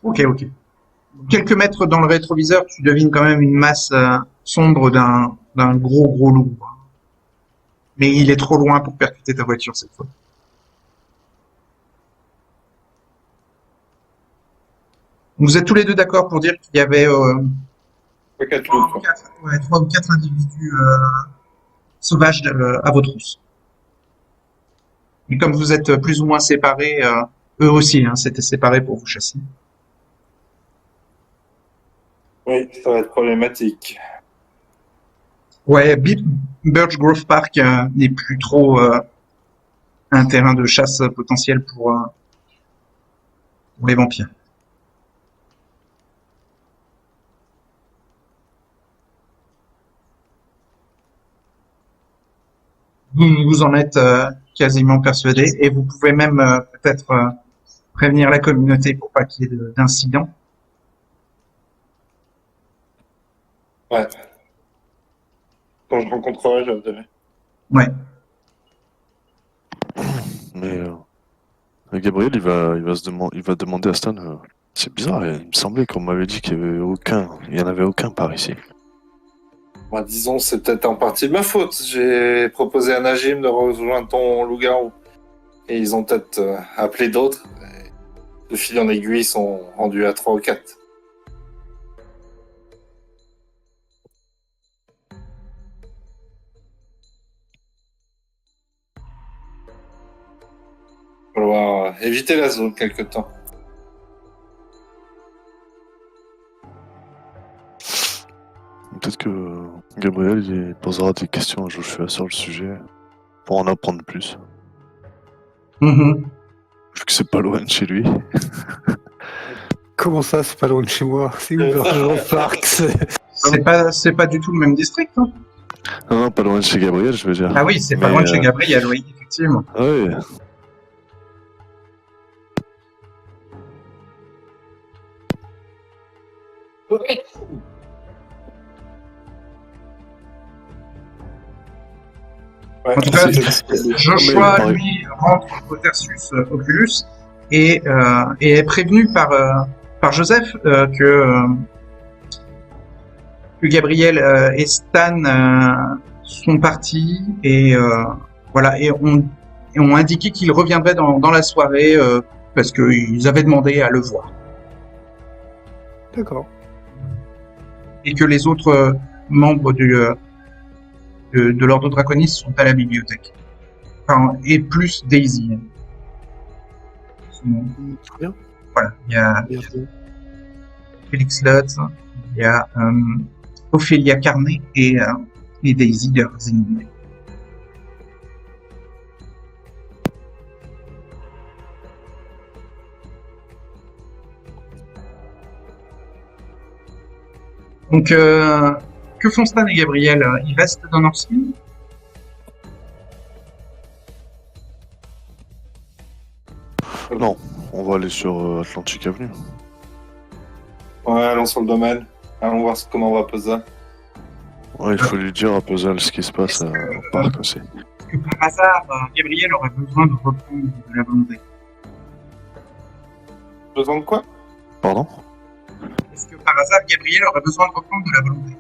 Ok. Quelques mètres dans le rétroviseur, tu devines quand même une masse sombre d'un gros loup. Mais il est trop loin pour percuter ta voiture cette fois. Vous êtes tous les deux d'accord pour dire qu'il y avait Pas 4 loups, quoi. trois ou quatre individus sauvages à vos trousses. Et comme vous êtes plus ou moins séparés, eux aussi s'étaient séparés pour vous chasser. Oui, ça va être problématique. Ouais, Birch Grove Park n'est plus trop un terrain de chasse potentiel pour les vampires. Vous en êtes quasiment persuadé et vous pouvez même peut-être prévenir la communauté pour pas qu'il y ait d'incidents. Ouais. Quand je rencontrerai, je dirai. Ouais. Mais Gabriel, il va demander à Stan. C'est bizarre, il me semblait qu'on m'avait dit qu'il y en avait aucun par ici. Bah, disons, c'est peut-être en partie de ma faute. J'ai proposé à Najim de rejoindre ton loup-garou. Et ils ont peut-être appelé d'autres. De fil en aiguille, ils sont rendus à 3 ou 4. Il va falloir éviter la zone quelque temps. Peut-être que Gabriel il posera des questions à Joshua sur le sujet pour en apprendre plus. Mm-hmm. Vu que c'est pas loin de chez lui. Comment ça, c'est pas loin de chez moi? C'est où Grove Park? C'est pas du tout le même district. Hein. Non, pas loin de chez Gabriel, je veux dire. Ah oui, c'est pas loin de chez Gabriel, oui, effectivement. Ah oui. Ouais, En tout cas, c'est- Joshua, lui, rentre au Tertius Oculus et est prévenu par Joseph que Gabriel et Stan sont partis et voilà et ont indiqué qu'ils reviendraient dans la soirée parce qu'ils avaient demandé à le voir. D'accord. Et que les autres membres de l'ordre Draconis sont à la bibliothèque. Enfin, et plus Daisy. Très bien. Voilà, il y a Bien. Félix Lutz, il y a Ophélia Carnet et Daisy de Zinni. Donc, que font Stan et Gabriel? Ils restent dans Northfield? Non, on va aller sur Atlantic Avenue. Ouais, allons sur le domaine. Allons voir comment on va poser ça. Ouais, il faut lui dire à Puzzle ce qui se passe au parc aussi. Est-ce que par hasard, Gabriel aurait besoin de reprendre de la volonté? Besoin de quoi? Pardon? Est-ce que par hasard, Gabriel aurait besoin de reprendre de la volonté?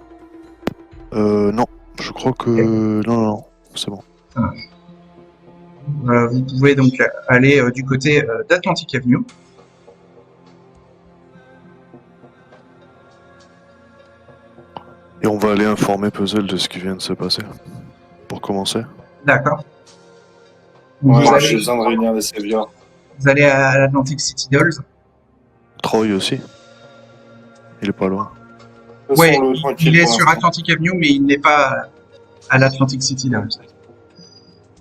Non. Je crois que... Non, c'est bon. Ça marche. Vous pouvez donc aller du côté d'Atlantic Avenue. Et on va aller informer Puzzle de ce qui vient de se passer. Pour commencer. D'accord. Ouais, j'ai besoin de réunir des saviors. Vous allez à l'Atlantic City Dolls. Troy aussi. Il est pas loin. Ouais, il est sur Atlantic Avenue, mais il n'est pas à l'Atlantic City Dolls.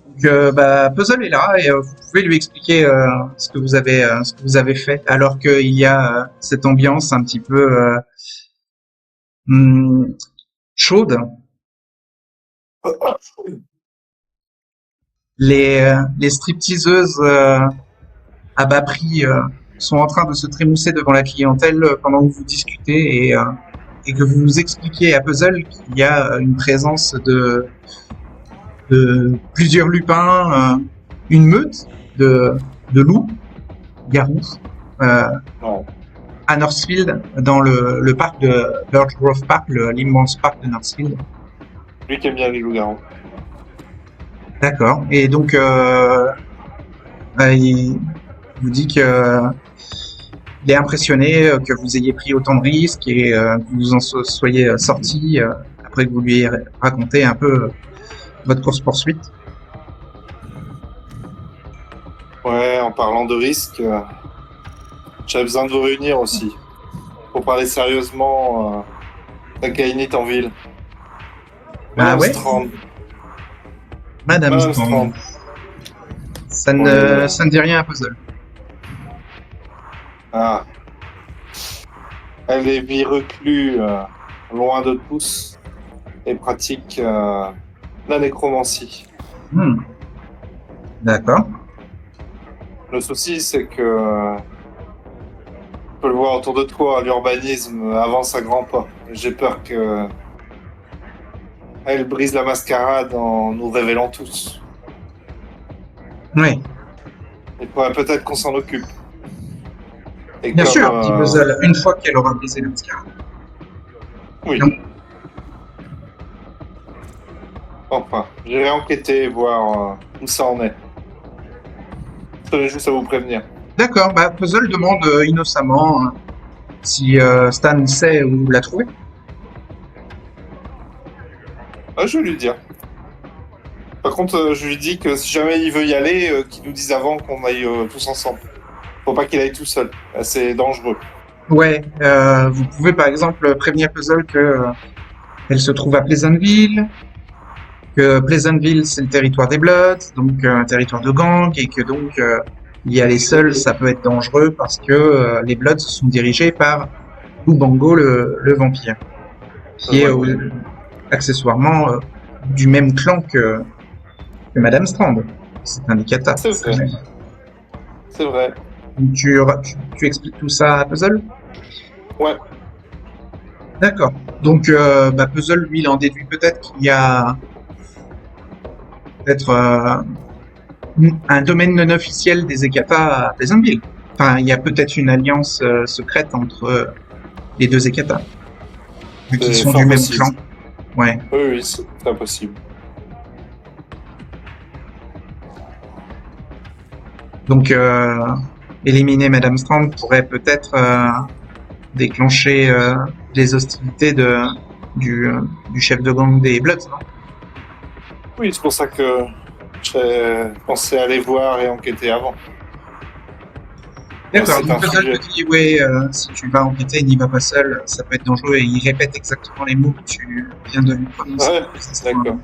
Donc, Puzzle est là et vous pouvez lui expliquer ce que vous avez fait, alors qu'il y a cette ambiance un petit peu chaude. Les stripteaseuses à bas prix sont en train de se trémousser devant la clientèle pendant que vous discutez et que vous expliquez à Puzzle qu'il y a une présence de plusieurs lupins, une meute de loups, garous, à Northfield, dans le parc de Birch Grove Park, l'immense parc de Northfield. Lui qui aime bien les loups-garous. D'accord. Et donc, il vous dit que il est impressionné que vous ayez pris autant de risques et que vous en soyez sorti après que vous lui ayez raconté un peu votre course-poursuite. Ouais, en parlant de risques, j'avais besoin de vous réunir aussi. Pour parler sérieusement d'Akainit en ville. Ah ouais? Strand. Madame Madame Strand. Strand. Ça ne, Ouais. ça ne dit rien à Puzzle. Ah. Elle est vie reclue, loin de tous, et pratique la nécromancie. Hmm. D'accord. Le souci, c'est que tu peux le voir autour de toi, l'urbanisme avance à grands pas. J'ai peur que elle brise la mascarade en nous révélant tous. Oui, Il faudrait peut-être qu'on s'en occupe. Et bien comme, sûr, dit Puzzle, une fois qu'elle aura brisé le mascara. Oui. Non. Enfin, j'irai enquêter et voir où ça en est. Je tenais juste à vous prévenir. D'accord, bah Puzzle demande innocemment si Stan sait où la trouver. Ah, je vais lui dire. Par contre, je lui dis que si jamais il veut y aller, qu'il nous dise avant qu'on aille tous ensemble. Faut pas qu'il aille tout seul. C'est dangereux. Ouais, vous pouvez par exemple prévenir Puzzle que elle se trouve à Pleasantville, que Pleasantville c'est le territoire des Bloods, donc un territoire de gang, et que donc y aller seul ça peut être dangereux parce que les Bloods sont dirigés par Lubango le vampire, qui est accessoirement du même clan que Madame Strand. C'est un des katas. C'est vrai. C'est vrai. Donc, tu expliques tout ça à Puzzle? Ouais. D'accord. Donc, Puzzle, lui, il en déduit peut-être qu'il y a peut-être un domaine non officiel des Ekata à Pleasantville. Enfin, il y a peut-être une alliance secrète entre les deux Ekata, vu qu'ils C'est sont fort du même possible. clan. Ouais. Oui, c'est impossible. Donc, éliminer Madame Strand pourrait peut-être déclencher les hostilités du chef de gang des Bloods, non? Oui, c'est pour ça que j'ai pensé aller voir et enquêter avant. D'accord, c'est un donc Puzzle sujet. te dit, ouais, si tu vas enquêter, n'y va pas seul, ça peut être dangereux, et il répète exactement les mots que tu viens de lui prononcer. Ouais, Ça sera- d'accord.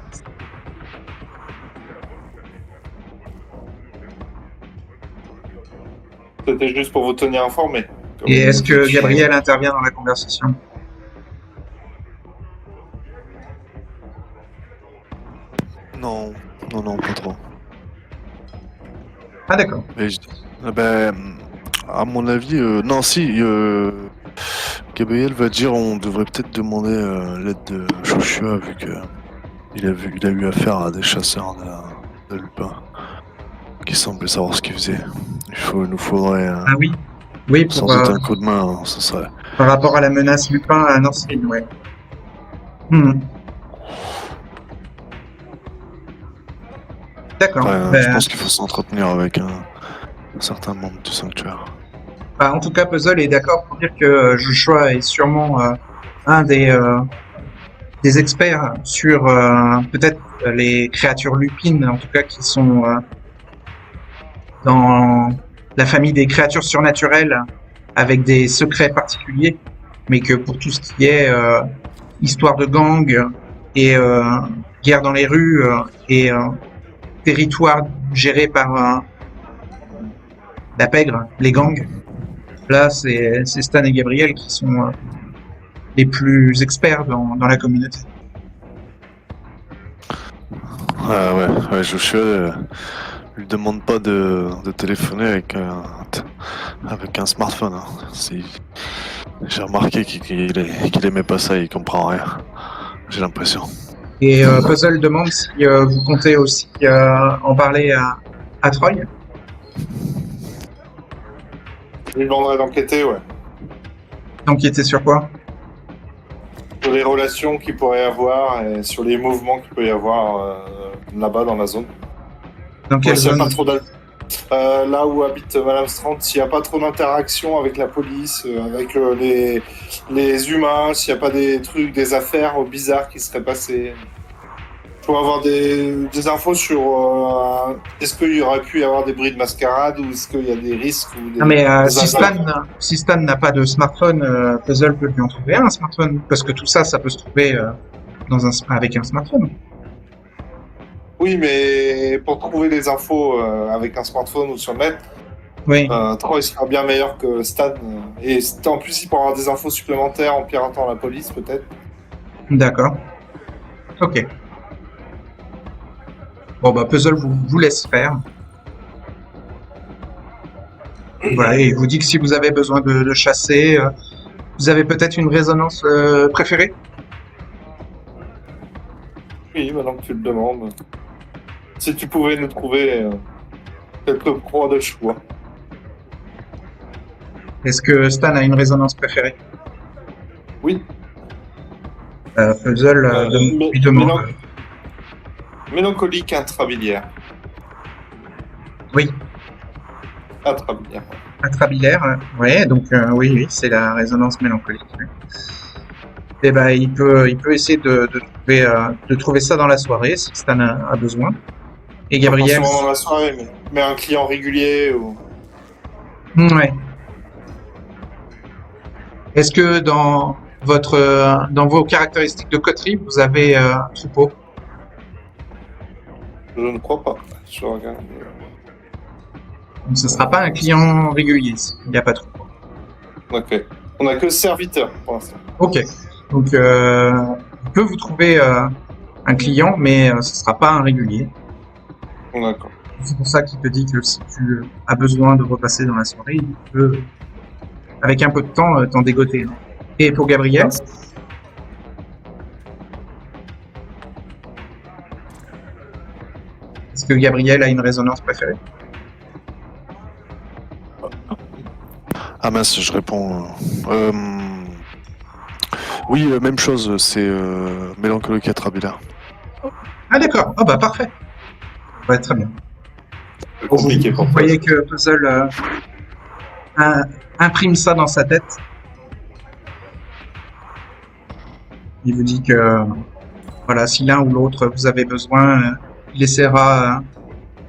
C'était juste pour vous tenir informé. Comme Et est-ce vous que étiez- Gabriel intervient dans la conversation? Non, non, pas trop. Ah d'accord. Et à mon avis, non, si, Gabriel va dire on devrait peut-être demander l'aide de Joshua vu que il a eu affaire à des chasseurs de Lupin qui semblaient savoir ce qu'ils faisaient. Il nous faudrait Ah oui. Oui, sans pour, doute un coup de main, hein, ce serait. par rapport à la menace Lupin à Northfield, ouais. Hmm. D'accord. Après, je pense qu'il faut s'entretenir avec un certain membre du sanctuaire. En tout cas, Puzzle est d'accord pour dire que Joshua est sûrement un des experts sur peut-être les créatures lupines, en tout cas qui sont dans la famille des créatures surnaturelles avec des secrets particuliers, mais que pour tout ce qui est histoire de gang et guerre dans les rues et territoire géré par la pègre, les gangs, là c'est Stan et Gabriel qui sont les plus experts dans la communauté. Ouais, Joshua lui demande pas de téléphoner avec un smartphone. Hein. J'ai remarqué qu'il aimait pas ça, il comprend rien. J'ai l'impression. Et Puzzle demande si vous comptez aussi en parler à Troy. Je lui demanderai d'enquêter, ouais. D'enquêter sur quoi? Sur les relations qu'il pourrait y avoir et sur les mouvements qu'il peut y avoir là-bas dans la zone. Dans quelle S'il y a zone? pas trop là où habite Madame Strand, s'il n'y a pas trop d'interaction avec la police, avec les humains, s'il n'y a pas des trucs, des affaires bizarres qui seraient passées. Pour avoir des infos sur est-ce qu'il y aurait pu y avoir des bruits de mascarade ou est-ce qu'il y a des risques ou des, Non mais des si Stan n'a pas de smartphone, Puzzle peut lui en trouver un smartphone, parce que tout ça, ça peut se trouver avec un smartphone. Oui, mais pour trouver des infos avec un smartphone ou sur le net, Oui, Troy sera bien meilleur que Stan. Et en plus, il pourra avoir des infos supplémentaires en piratant la police, peut-être. d'accord. Ok. Bon bah Puzzle vous laisse faire. Voilà, et il vous dit que si vous avez besoin de chasser, vous avez peut-être une résonance préférée? Oui, maintenant que tu le demandes. Si tu pouvais nous trouver quelques proies de choix. Est-ce que Stan a une résonance préférée? Oui. Puzzle lui demande. Mélancolique intrabiliaire. Oui, Intrabiliaire. intrabilaire. Ouais, donc oui, c'est la résonance mélancolique. Oui. Et ben il peut essayer de trouver ça dans la soirée si Stan a besoin. Et Pas Gabriel. forcément dans la soirée, mais un client régulier ou. Ouais. Est-ce que dans vos caractéristiques de coterie, vous avez un troupeau? Je ne crois pas. Je regarde. Donc ce sera pas un client régulier s'il n'y a pas de troupeau. Ok. On a que serviteur pour l'instant. Ok. Donc il peut vous trouver un client, mais ce sera pas un régulier. D'accord. C'est pour ça qu'il te dit que si tu as besoin de repasser dans la soirée, il peut, avec un peu de temps, t'en dégoter. Et pour Gabriel? Merci. Est-ce que Gabriel a une résonance préférée? Ah mince, je réponds. Oui, même chose, c'est mélancolique intrabilaire. Ah d'accord, oh bah parfait. Ouais, très bien. C'est compliqué pour Vous toi. voyez que Puzzle imprime ça dans sa tête. Il vous dit que voilà, si l'un ou l'autre vous avez besoin, il essaiera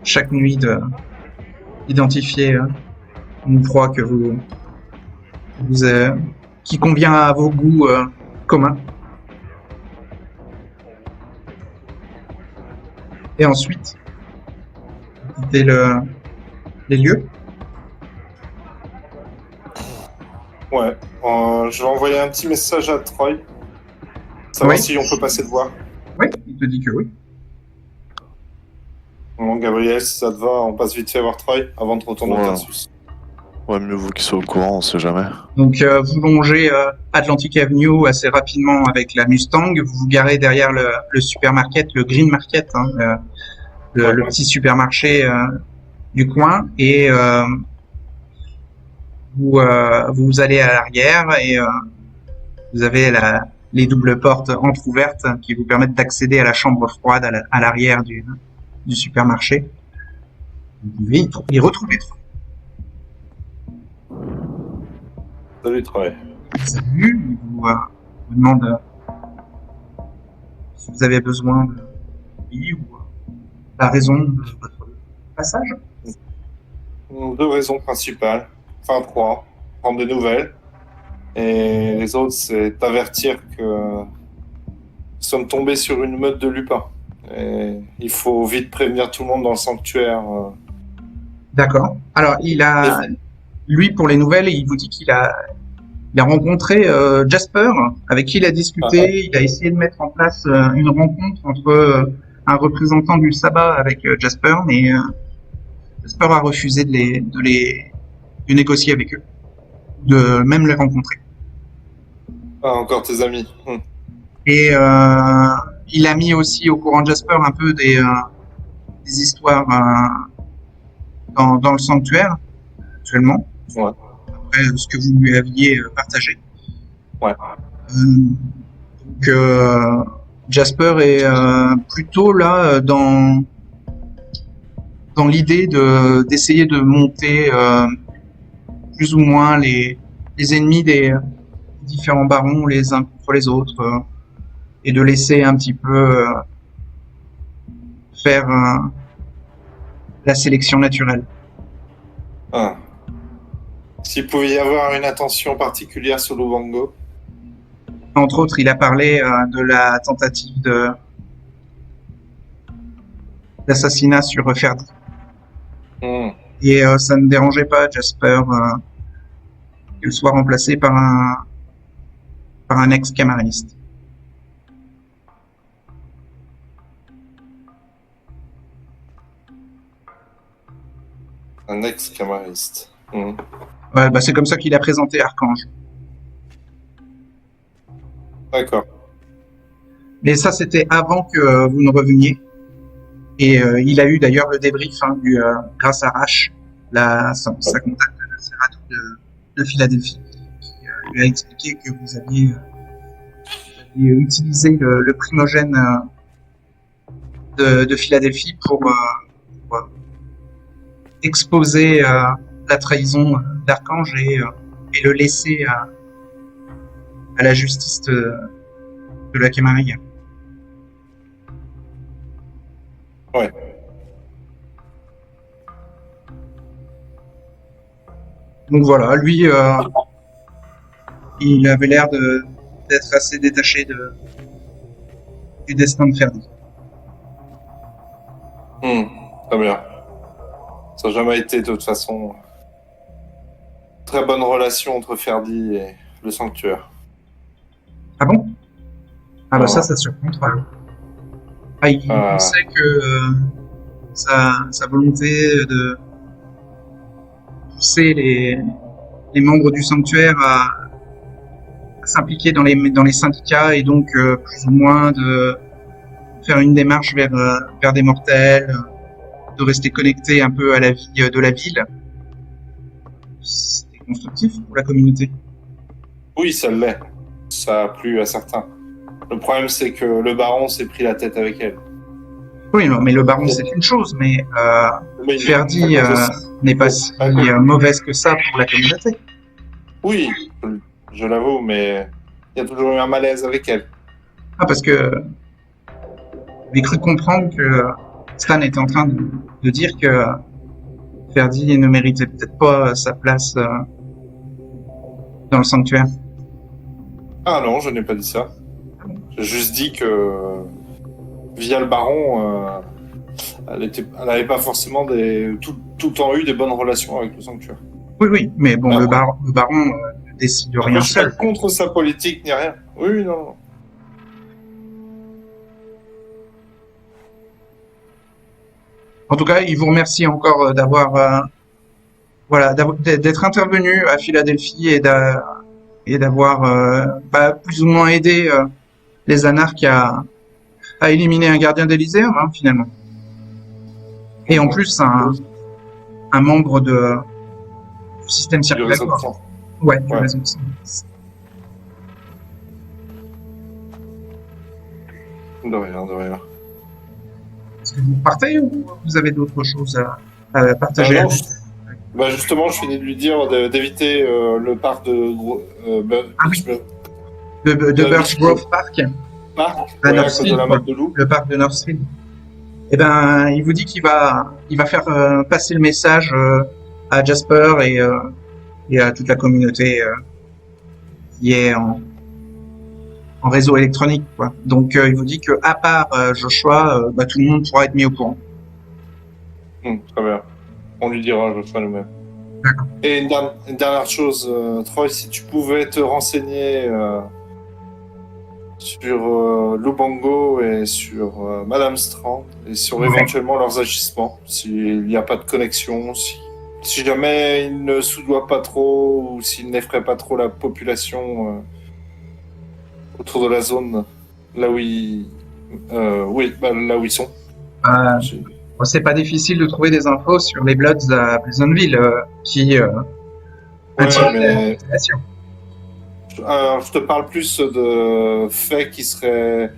chaque nuit d'identifier une proie qui convient à vos goûts communs. Et ensuite, vous quittez les lieux. Ouais. Je vais envoyer un petit message à Troy. Savoir Oui. si on peut passer te voir. Oui, il te dit que oui. Bon, Gabriel, si ça te va, on passe vite fait voir Troy avant de retourner au Ouais. Tarsus. Ouais, mieux vaut qu'il soit au courant, on sait jamais. Donc vous longez Atlantic Avenue assez rapidement avec la Mustang. Vous vous garez derrière le supermarket, le Green Market, hein, le petit supermarché du coin, et vous allez à l'arrière et vous avez les doubles portes entrouvertes qui vous permettent d'accéder à la chambre froide à l'arrière du supermarché. Vous pouvez y retrouver Troy. Salut Troy. Salut, il vous demande si vous avez besoin de lui ou la raison de votre passage. 2 raisons principales. Enfin 3. Prendre des nouvelles. Et les autres, c'est t'avertir que nous sommes tombés sur une meute de lupins. Et il faut vite prévenir tout le monde dans le sanctuaire. D'accord. Alors, lui, pour les nouvelles, il vous dit qu'il a rencontré Jasper, avec qui il a discuté. Il a essayé de mettre en place une rencontre entre un représentant du sabbat avec Jasper, mais Jasper a refusé de négocier avec eux, de même les rencontrer. Ah, encore tes amis. Et il a mis aussi au courant de Jasper un peu des histoires dans le sanctuaire actuellement. Ouais. Après ce que vous lui aviez partagé. Ouais. Donc, Jasper est plutôt là dans l'idée d'essayer de monter plus ou moins les ennemis des différents barons les uns contre les autres et de laisser un petit peu faire la sélection naturelle. Ah. S'il pouvait y avoir une attention particulière sur Lubango. Entre autres, il a parlé de la tentative d'assassinat sur Ferdi. Et ça ne dérangeait pas Jasper qu'il soit remplacé par un ex-camariste. Un ex-camariste. Ouais, bah c'est comme ça qu'il a présenté Archange. D'accord. Mais ça, c'était avant que vous ne reveniez. Et il a eu d'ailleurs le débrief grâce à Rash, sa contact de la Serato de Philadelphie, qui lui a expliqué que vous aviez utilisé le primogène de Philadelphie pour exposer la trahison d'Archange et le laisser à la justice de la Camarilla. Ouais. Donc voilà, lui, il avait l'air d'être assez détaché du destin de Ferdi. Très bien. Ça n'a jamais été de toute façon très bonne relation entre Ferdi et le sanctuaire. Ah bon? Ah bah Ouais. ça surprend pas. Ah, il pensait que sa volonté de pousser les membres du sanctuaire à s'impliquer dans les syndicats et donc plus ou moins de faire une démarche vers des mortels, de rester connecté un peu à la vie de la ville. C'était constructif pour la communauté. Oui, ça l'est. Ça a plu à certains. Le problème, c'est que le baron s'est pris la tête avec elle. Oui, non, mais le baron, c'est une chose, mais Oui, Ferdi n'est pas si mauvaise que ça pour la communauté. Oui, je l'avoue, mais il y a toujours eu un malaise avec elle. Ah, parce que j'ai cru comprendre que Stan était en train de dire que Ferdi ne méritait peut-être pas sa place dans le sanctuaire. Ah non, je n'ai pas dit ça. J'ai juste dit que via le baron, elle n'avait pas forcément tout le temps eu des bonnes relations avec le sanctuaire. Oui, mais bon, le baron ne décide de rien Je suis pas seul. contre sa politique ni rien. Oui, non. En tout cas, il vous remercie encore d'être intervenu à Philadelphie et d'avoir plus ou moins aidé les anarques à éliminer un gardien d'Elyséum, finalement. Et en plus, un membre du système circulatoire. Ouais, du réseau de sang. De rien. Est-ce que vous partez ou vous avez d'autres choses à partager? Justement, je finis de lui dire d'éviter le parc de Birch Grove Park. À cause de la mode de loup. Le parc de Northfield. Eh ben, il vous dit qu'il va faire passer le message à Jasper et à toute la communauté qui est en réseau électronique, quoi. Donc, il vous dit que à part Joshua, tout le monde pourra être mis au courant. Très bien. On lui dira Joshua nous-mêmes. D'accord. Et une dernière chose, Troy, si tu pouvais te renseigner sur Lubango et sur Madame Strand et sur éventuellement leurs agissements, s'il n'y a pas de connexion, si jamais ils ne soudoient pas trop ou s'ils n'effraient pas trop la population autour de la zone là où ils sont. C'est pas difficile de trouver des infos sur les Bloods à Pleasantville qui mais Alors, je te parle plus de faits qui seraient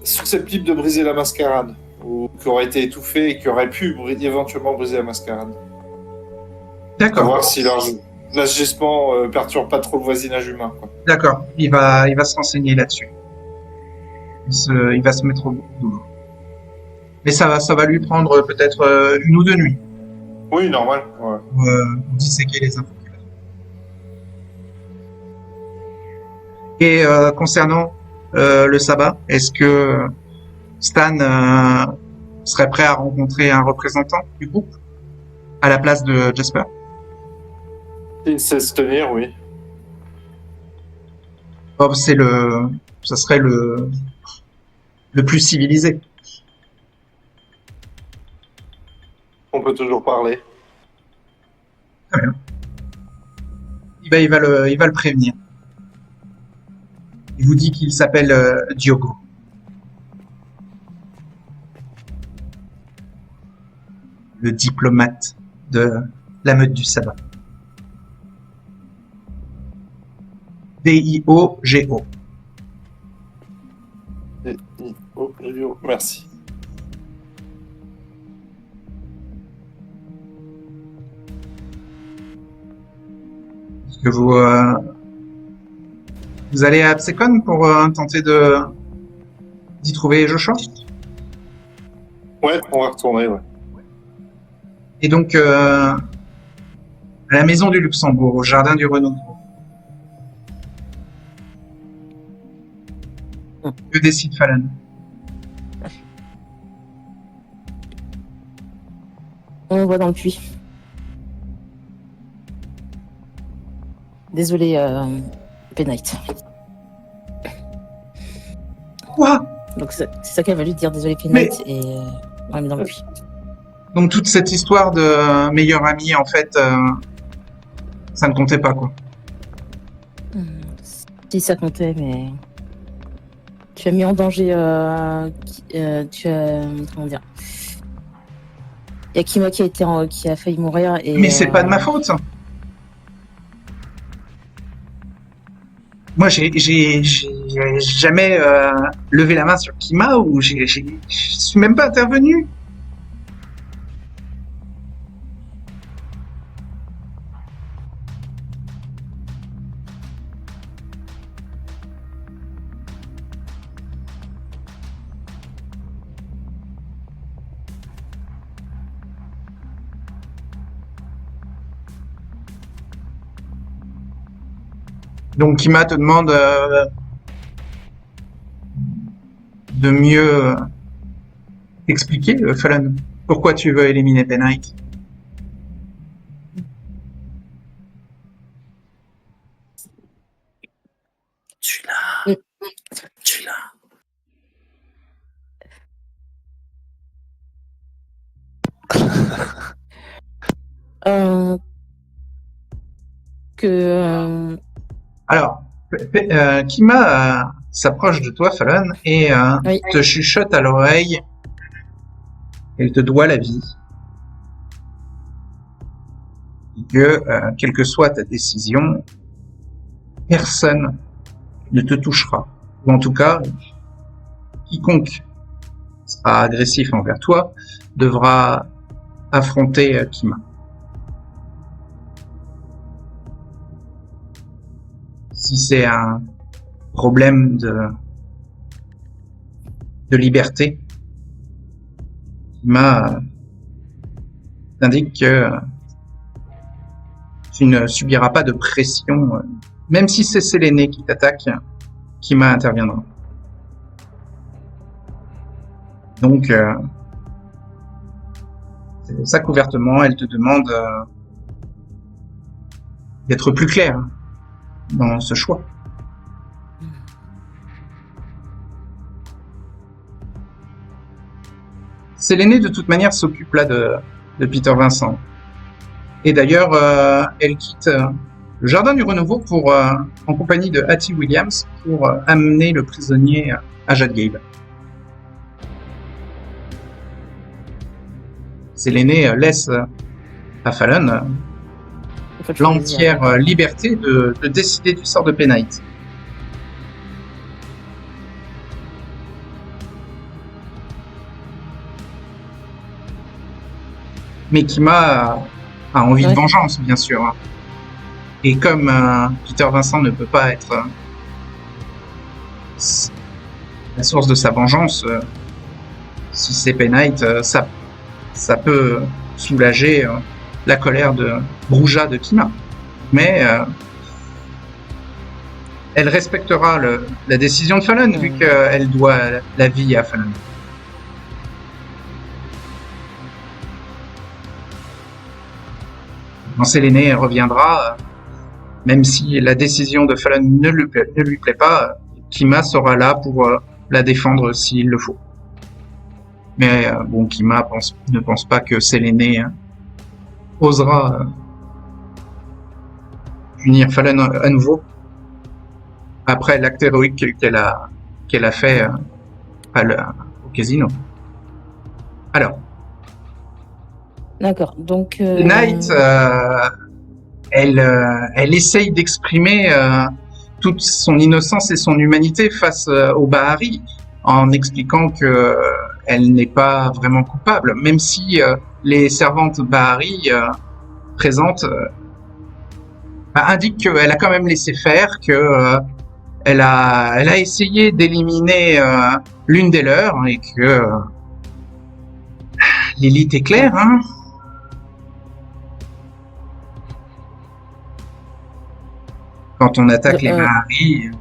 susceptibles de briser la mascarade, ou qui auraient été étouffés et qui auraient pu éventuellement briser la mascarade. Pour D'accord, voir si leur agissement perturbe pas trop le voisinage humain. Quoi. d'accord. Il va se renseigner là-dessus. Il va se mettre au boulot. Mais ça va lui prendre peut-être 1 ou 2 nuits Oui, normal. Ouais. pour disséquer les infos. Et concernant le sabbat, est-ce que Stan serait prêt à rencontrer un représentant du groupe à la place de Jasper? Il sait se tenir, oui. Oh, ça serait le plus civilisé. On peut toujours parler. Il va le prévenir. Il vous dit qu'il s'appelle Diogo. Le diplomate de la meute du sabbat. D-I-O-G-O. Merci. Est-ce que vous allez à Absecon pour tenter d'y trouver Joshua? Ouais, on va retourner, ouais. Et donc, à la maison du Luxembourg, au jardin du Renouveau. Que décide Fallon? On voit dans le puits. Désolé, Pennight. Quoi? Donc c'est ça qu'elle va lui dire, désolé Pennight, et on l'a mis dans le puits. Donc toute cette histoire de meilleur ami, en fait, ça ne comptait pas, quoi. Si ça comptait, mais tu as mis en danger. Tu as comment dire? Il y a Kima qui a failli mourir et. Mais c'est pas de ma faute. Moi, j'ai jamais levé la main sur Kima ou je suis même pas intervenu. Donc Kima te demande de mieux expliquer, Fallon, pourquoi tu veux éliminer Pennight. Tu l'as. Tu l'as. Alors, Kima s'approche de toi, Fallon, et Oui. te chuchote à l'oreille. Elle te doit la vie. Et que, quelle que soit ta décision, personne ne te touchera. Ou en tout cas, quiconque sera agressif envers toi devra affronter Kima. Si c'est un problème de liberté, Kima t'indique que tu ne subiras pas de pression, même si c'est Séléné qui t'attaque, Kima interviendra. Donc, c'est pour ça qu'ouvertement, elle te demande d'être plus clair dans ce choix. Séléné, de toute manière, s'occupe là de Peter Vincent. Et d'ailleurs, elle quitte le jardin du Renouveau pour, en compagnie de Hattie Williams pour amener le prisonnier à Jadgabe. Séléné laisse à Fallon peux choisir. l'entière liberté de décider du sort de Penite. Mais Kima a envie de Ouais. vengeance, bien sûr. Hein. Et comme Peter Vincent ne peut pas être la source de sa vengeance, si c'est Penite, ça peut soulager la colère de Brouja de Kima. Mais elle respectera la décision de Fallon, vu qu'elle doit la vie à Fallon. Quand Séléné reviendra, même si la décision de Fallon ne lui plaît pas, Kima sera là pour la défendre s'il le faut. Mais bon, Kima ne pense pas que Séléné osera punir Fallon à nouveau après l'acte héroïque qu'elle a fait au casino. Alors, D'accord, donc... Knight, elle essaye d'exprimer toute son innocence et son humanité face au Bahari en expliquant que elle n'est pas vraiment coupable, même si les servantes Bahari présentes indiquent qu'elle a quand même laissé faire, que elle a essayé d'éliminer l'une des leurs et que l'élite est claire, hein. Quand on attaque les Bahari,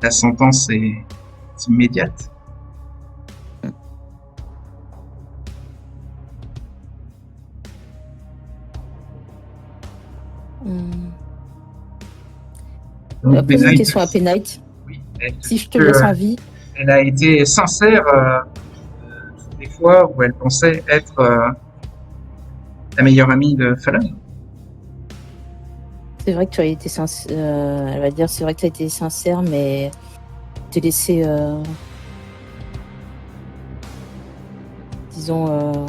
la sentence est immédiate. On va Donc, poser une Penite, question à Penite. oui, Si je te laisse en vie, elle a été sincère toutes les fois où elle pensait être la meilleure amie de Fallon. c'est vrai que tu as été sincère. Elle va dire c'est vrai que tu as été sincère, mais t'es laissé, disons,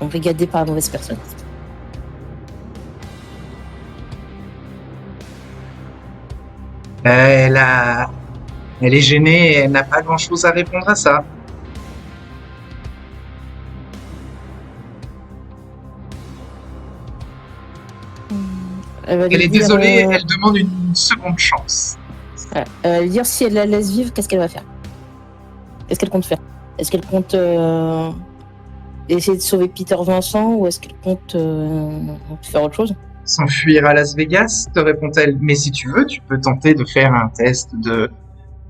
embrigadé par la mauvaise personne. Elle est gênée et elle n'a pas grand-chose à répondre à ça. Elle est désolée, elle demande une seconde chance. Elle va dire si elle la laisse vivre, qu'est-ce qu'elle va faire? Qu'est-ce qu'elle compte faire? Est-ce qu'elle compte essayer de sauver Peter Vincent ou est-ce qu'elle compte faire autre chose? S'enfuir à Las Vegas, te répond-elle. Mais si tu veux, tu peux tenter de faire un test de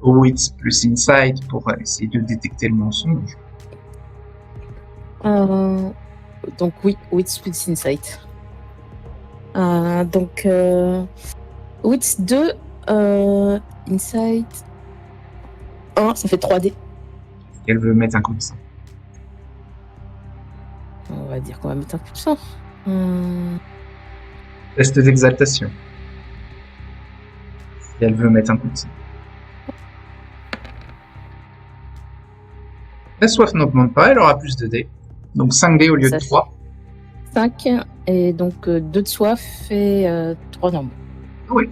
Wits plus Insight pour essayer de détecter le mensonge. Donc oui, Wits plus Insight. Donc Wits 2, Insight 1, ça fait 3D. Elle veut mettre un coup de sang. On va dire qu'on va mettre un coup de sang. Test d'exaltation. Si elle veut mettre un coup de sang. La soif n'augmente pas, elle aura plus de dés. Donc 5 dés au lieu de 3. 5, et donc 2 de soif et 3 normaux. Oui.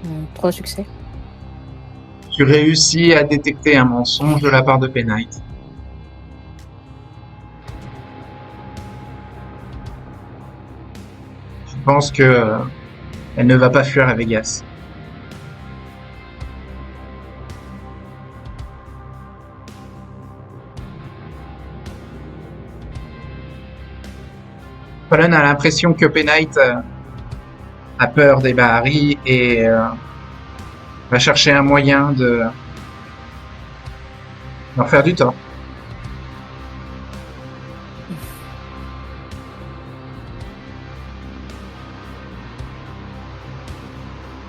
Hum, 3 succès. Tu réussis à détecter un mensonge de la part de Penite. Je pense que elle ne va pas fuir à Vegas. Fallon a l'impression que Penite a peur des Bahari et va chercher un moyen de leur faire du tort.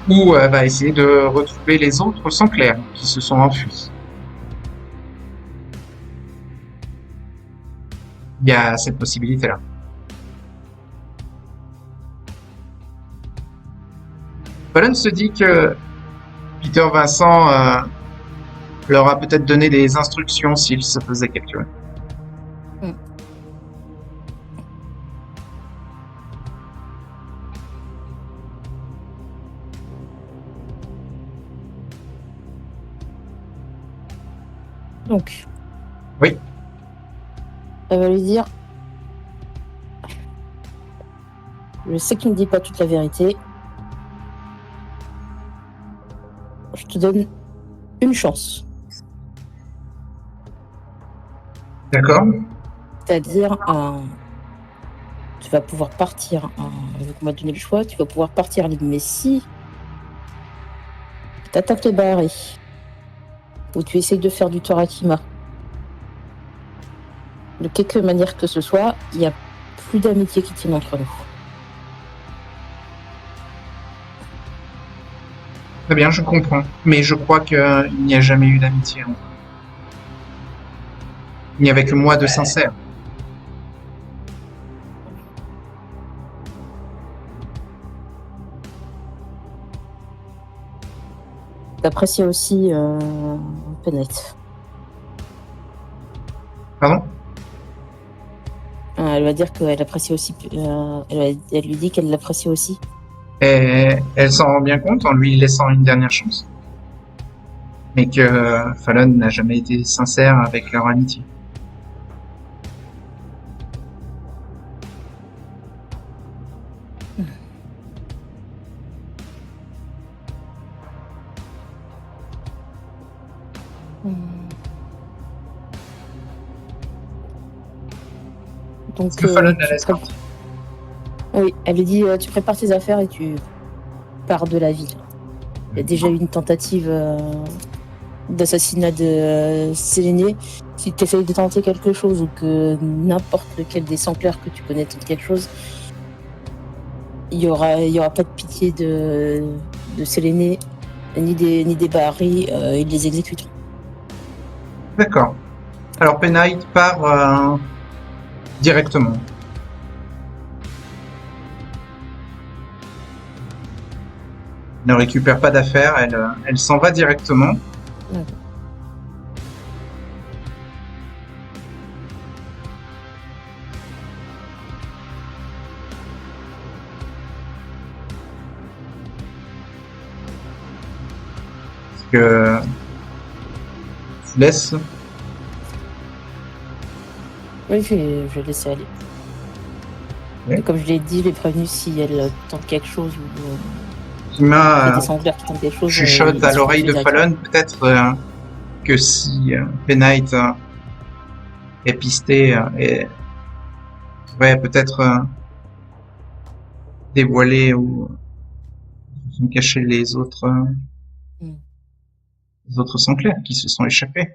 Ou va essayer de retrouver les autres sans Claire qui se sont enfuis. Il y a cette possibilité-là. Fallon se dit que Peter Vincent leur a peut-être donné des instructions s'il se faisait capturer. Donc. Oui. Elle va lui dire. Je sais que tu ne dis pas toute la vérité. Je te donne une chance. D'accord. C'est-à-dire, tu vas pouvoir partir. Vu qu'on m'a donné le choix, tu vas pouvoir partir libre. Mais si tu attaques les Bahari, ou tu essayes de faire du tort à Kima, de quelque manière que ce soit, il n'y a plus d'amitié qui tienne entre nous. Très bien, je comprends. Mais je crois qu'il n'y a jamais eu d'amitié. Il n'y avait que moi de sincère. T'apprécies aussi Penite. Pardon? Elle va dire qu'elle apprécie aussi. Elle lui dit qu'elle l'apprécie aussi. Et elle s'en rend bien compte en lui laissant une dernière chance. Mais que Fallon n'a jamais été sincère avec leur amitié. Donc, est-ce que Fallon la laisse partir? Oui, elle lui dit tu prépares tes affaires et tu pars de la ville. Il y a déjà eu une tentative d'assassinat de Séléné. Si tu essayes de tenter quelque chose ou que n'importe lequel des Sanclairs que tu connais tente quelque chose, il y aura pas de pitié de Séléné ni des Bahari, ils les exécuteront. D'accord. Alors Penite part directement. Ne récupère pas d'affaires, elle s'en va directement. Ouais. Que je laisse. Oui, je vais laisser aller. Oui. Et comme je l'ai dit, je l'ai prévenu si elle tente quelque chose ou Kima des Sanclairs qui tentent quelque chose. chuchote à l'oreille de Fallon, peut-être que si Penite est pisté et pourrait peut-être dévoiler ou cacher les autres Sanclairs qui se sont échappés.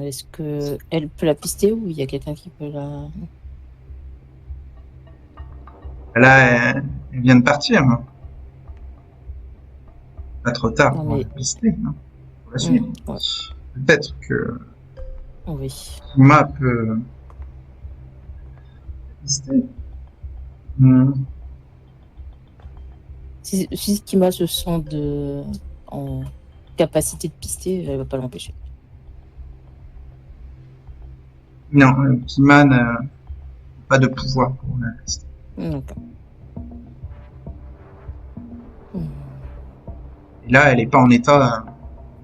Est-ce qu'elle peut la pister ou il y a quelqu'un qui peut la... Là, elle vient de partir. Hein. Pas trop tard Non, pour mais... la pister. Hein, pour la suite. Ouais. Peut-être que Oui. Kima peut pister. Si Kima se sent en capacité de pister, elle va pas l'empêcher. Non, Kima n'a pas de pouvoir pour la pister. D'accord. Et là, elle n'est pas en état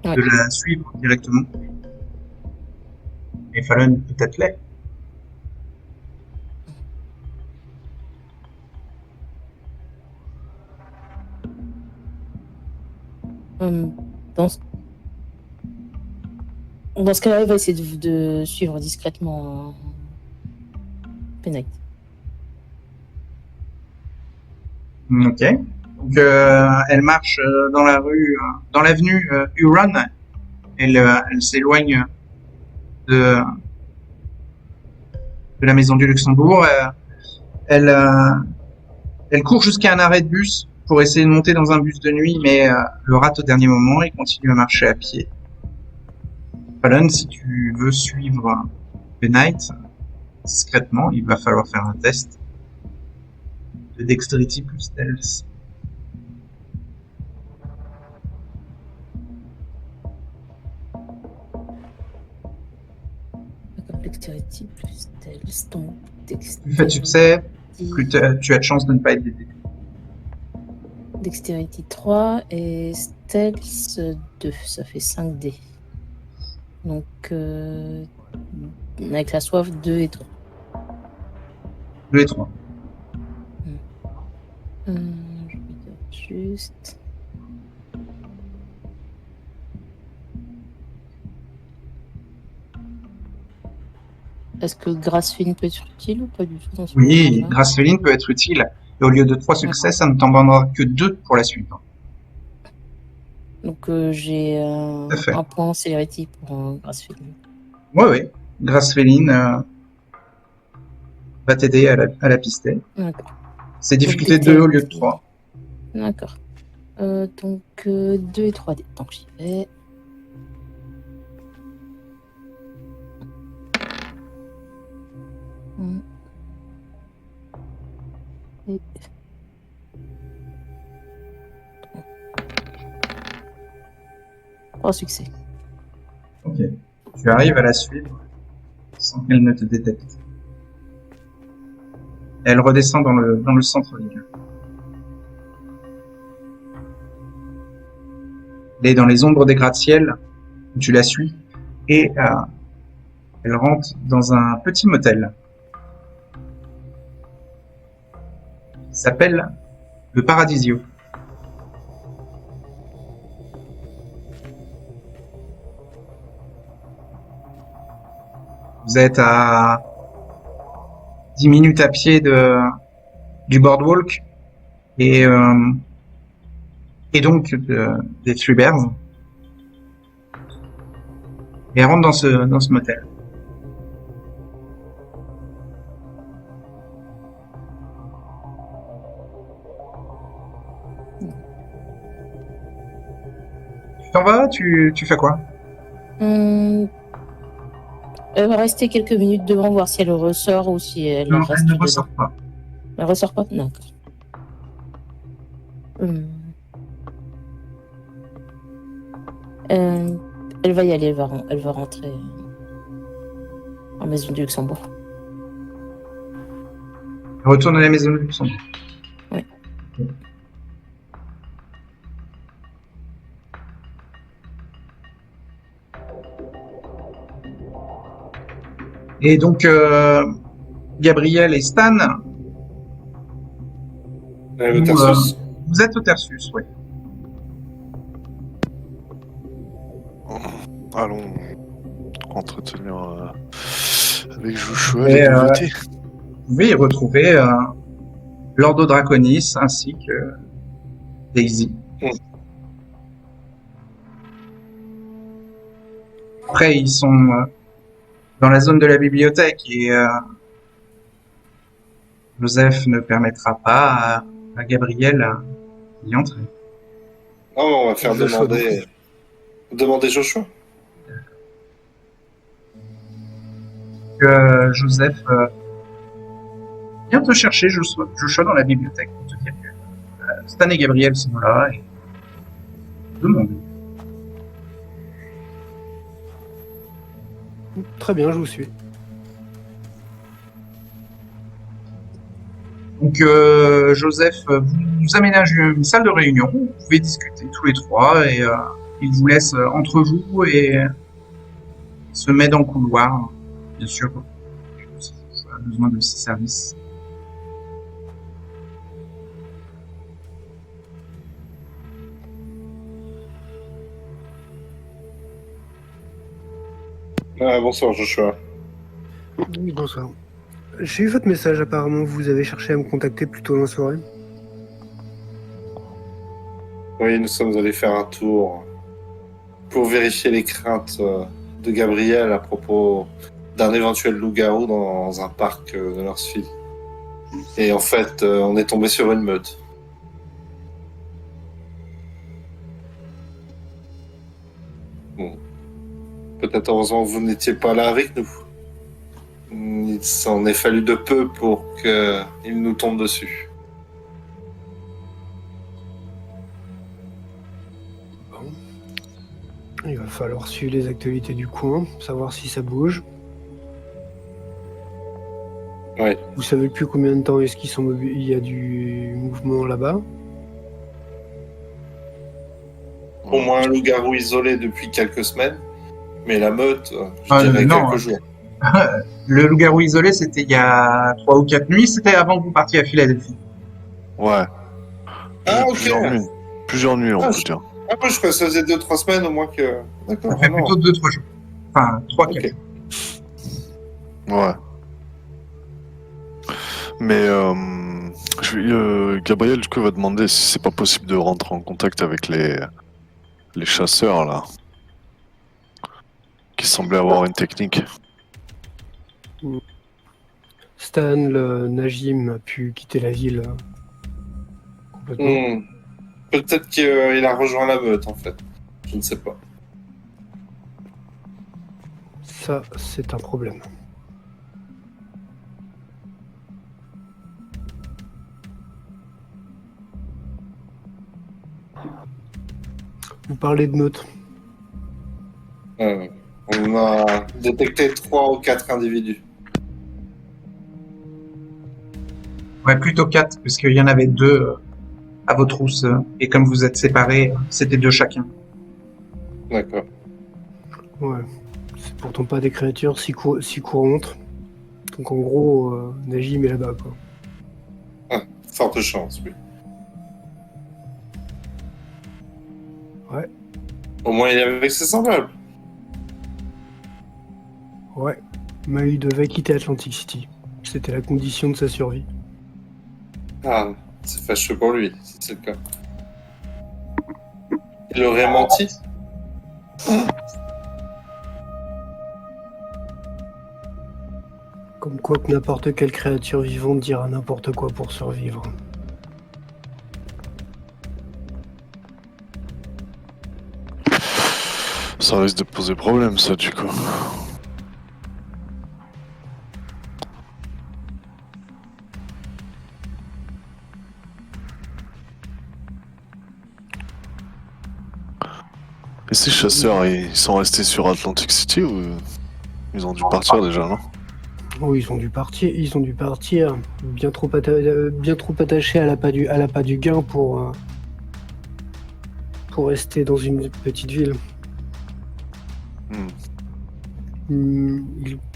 Ouais. de la suivre directement. Et Fallon peut-être l'est. Dans ce cas-là, elle va essayer de suivre discrètement Penite. Ok. Donc, elle marche dans la rue, dans l'avenue Huron. Elle s'éloigne de la maison du Luxembourg. Elle court jusqu'à un arrêt de bus pour essayer de monter dans un bus de nuit, mais le rate au dernier moment et continue à marcher à pied. Fallon, si tu veux suivre Penite discrètement, il va falloir faire un test. de Dexterity plus Stealth. D'accord, Dexterity plus stealth, donc Plus tu fais de succès, plus tu as de chances de ne pas être aidé. Dexterity 3 et Stealth 2, ça fait 5D. Donc, avec la soif, 2 et 3. 2 et 3. Je vais dire juste. Est-ce que Grâce Fine peut être utile ou pas du tout dans ce Oui, moment-là? Grâce Féline peut être utile. Et au lieu de 3 succès, ça ne t'en donnera que 2 pour la suite. Donc, j'ai Tout à fait. un point en célérité pour Grâce Fine. Oui. Grâce Féline va t'aider à la pister. D'accord. C'est difficulté 2 au lieu de 3. D'accord. Donc, 2 et 3D. Donc, j'y vais. Et... 3 succès. Ok. Tu arrives à la suivre sans qu'elle ne te détecte. Elle redescend dans le centre-ville. Elle est dans les ombres des gratte-ciel où tu la suis et elle rentre dans un petit motel qui s'appelle le Paradisio. Vous êtes à 10 minutes à pied du boardwalk et donc des Three Bears. Et elle rentre dans ce motel. Tu t'en vas? Tu fais quoi? Elle va rester quelques minutes devant, voir si elle ressort ou si elle Non, reste elle ne dedans. ressort pas. Elle ressort pas? D'accord. Elle va y aller, elle va rentrer en maison du Luxembourg. Elle retourne à la maison de Luxembourg. Oui. Et donc, Gabriel et Stan, Le Tersus. vous êtes au Tersus, oui. Allons entretenir avec Joshua Et, les nouveautés. Vous pouvez y retrouver Lordo Draconis ainsi que Daisy. Après, ils sont dans la zone de la bibliothèque et Joseph ne permettra pas à Gabriel d'y entrer. Non, on va faire Joshua demander Joshua. Joseph vient te chercher, Joshua dans la bibliothèque pour te dire que Stan et Gabriel sont là et demande. Très bien, je vous suis. Donc Joseph vous aménage une salle de réunion, vous pouvez discuter tous les trois et il vous laisse entre vous et se met dans le couloir, bien sûr, si vous avez besoin de ses services. Bonsoir Joshua. Oui, bonsoir. J'ai eu votre message, apparemment vous avez cherché à me contacter plus tôt dans la soirée. Oui, nous sommes allés faire un tour pour vérifier les craintes de Gabriel à propos d'un éventuel loup-garou dans un parc de Northfield. Et en fait, on est tombé sur une meute. Bon. Peut-être heureusement que vous n'étiez pas là avec nous. Il s'en est fallu de peu pour qu'il nous tombe dessus. Il va falloir suivre les actualités du coin, savoir si ça bouge. Ouais. Vous savez plus combien de temps est-ce qu'ils sont il y a du mouvement là-bas? Au moins un loup-garou isolé depuis quelques semaines, mais la meute, je dirais non, quelques jours. Le loup-garou isolé, c'était il y a 3 ou 4 nuits, c'était avant que vous partiez à Philadelphie. Ouais. Ah, ok. Plusieurs nuits, on Ah, peut dire. Ah, moi, je crois que ça faisait 2-3 semaines au moins que... D'accord, Ça fait non. plutôt 2-3 jours. Enfin, 3-4. Ok. Ouais. Mais Gabriel, du coup, va demander si c'est pas possible de rentrer en contact avec les chasseurs, là. Qui semblaient avoir une technique. Stan, le Najim, a pu quitter la ville complètement. Peut-être qu'il a rejoint la meute, en fait. Je ne sais pas. Ça, c'est un problème. Vous parlez de meute. On a détecté 3 ou 4 individus. Ouais, plutôt 4, puisqu'il y en avait 2 à vos trousses. Et comme vous êtes séparés, c'était 2 chacun. D'accord. Ouais. C'est pourtant pas des créatures si courantes. Donc en gros, Najim est là-bas, quoi. Ah, forte chance, oui. Ouais. Au moins, il est avec ses semblables. Ouais. Mais il devait quitter Atlantic City. C'était la condition de sa survie. Ah, c'est fâcheux pour lui, si c'est le cas. Il aurait menti. Comme quoi que n'importe quelle créature vivante dira n'importe quoi pour survivre. Ça risque de poser problème, ça, du coup. Et ces chasseurs, ils sont restés sur Atlantic City ou ils ont dû partir déjà, non? Oh, ils ont dû partir. Ils ont dû partir. Bien trop attachés à l'appât du gain pour rester dans une petite ville.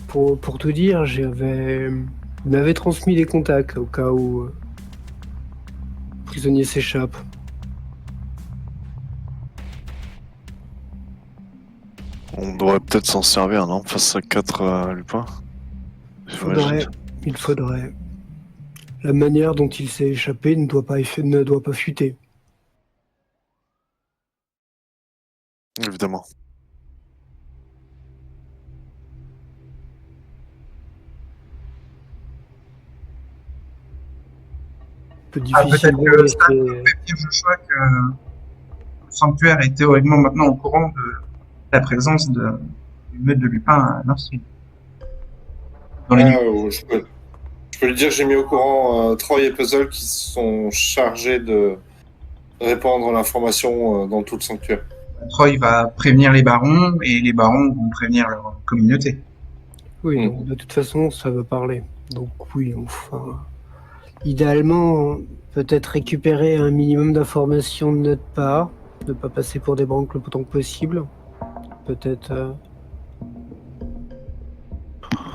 Pour tout dire, il m'avait transmis des contacts au cas où le prisonnier s'échappe. On devrait peut-être s'en servir, non? Face à 4 lupins. Il faudrait. La manière dont il s'est échappé ne doit pas fuiter. Évidemment. Peut-être que Stan peut dire Joshua que le sanctuaire est théoriquement maintenant au courant de la présence d'une meute de lupins à Northfield. Je peux lui dire que j'ai mis au courant Troy et Puzzle qui sont chargés de répandre l'information dans tout le sanctuaire. Troy va prévenir les barons et les barons vont prévenir leur communauté. Oui, donc de toute façon, ça veut parler. Donc oui, enfin... Idéalement, peut-être récupérer un minimum d'informations de notre part, ne pas passer pour des branques le autant que possible. Peut-être...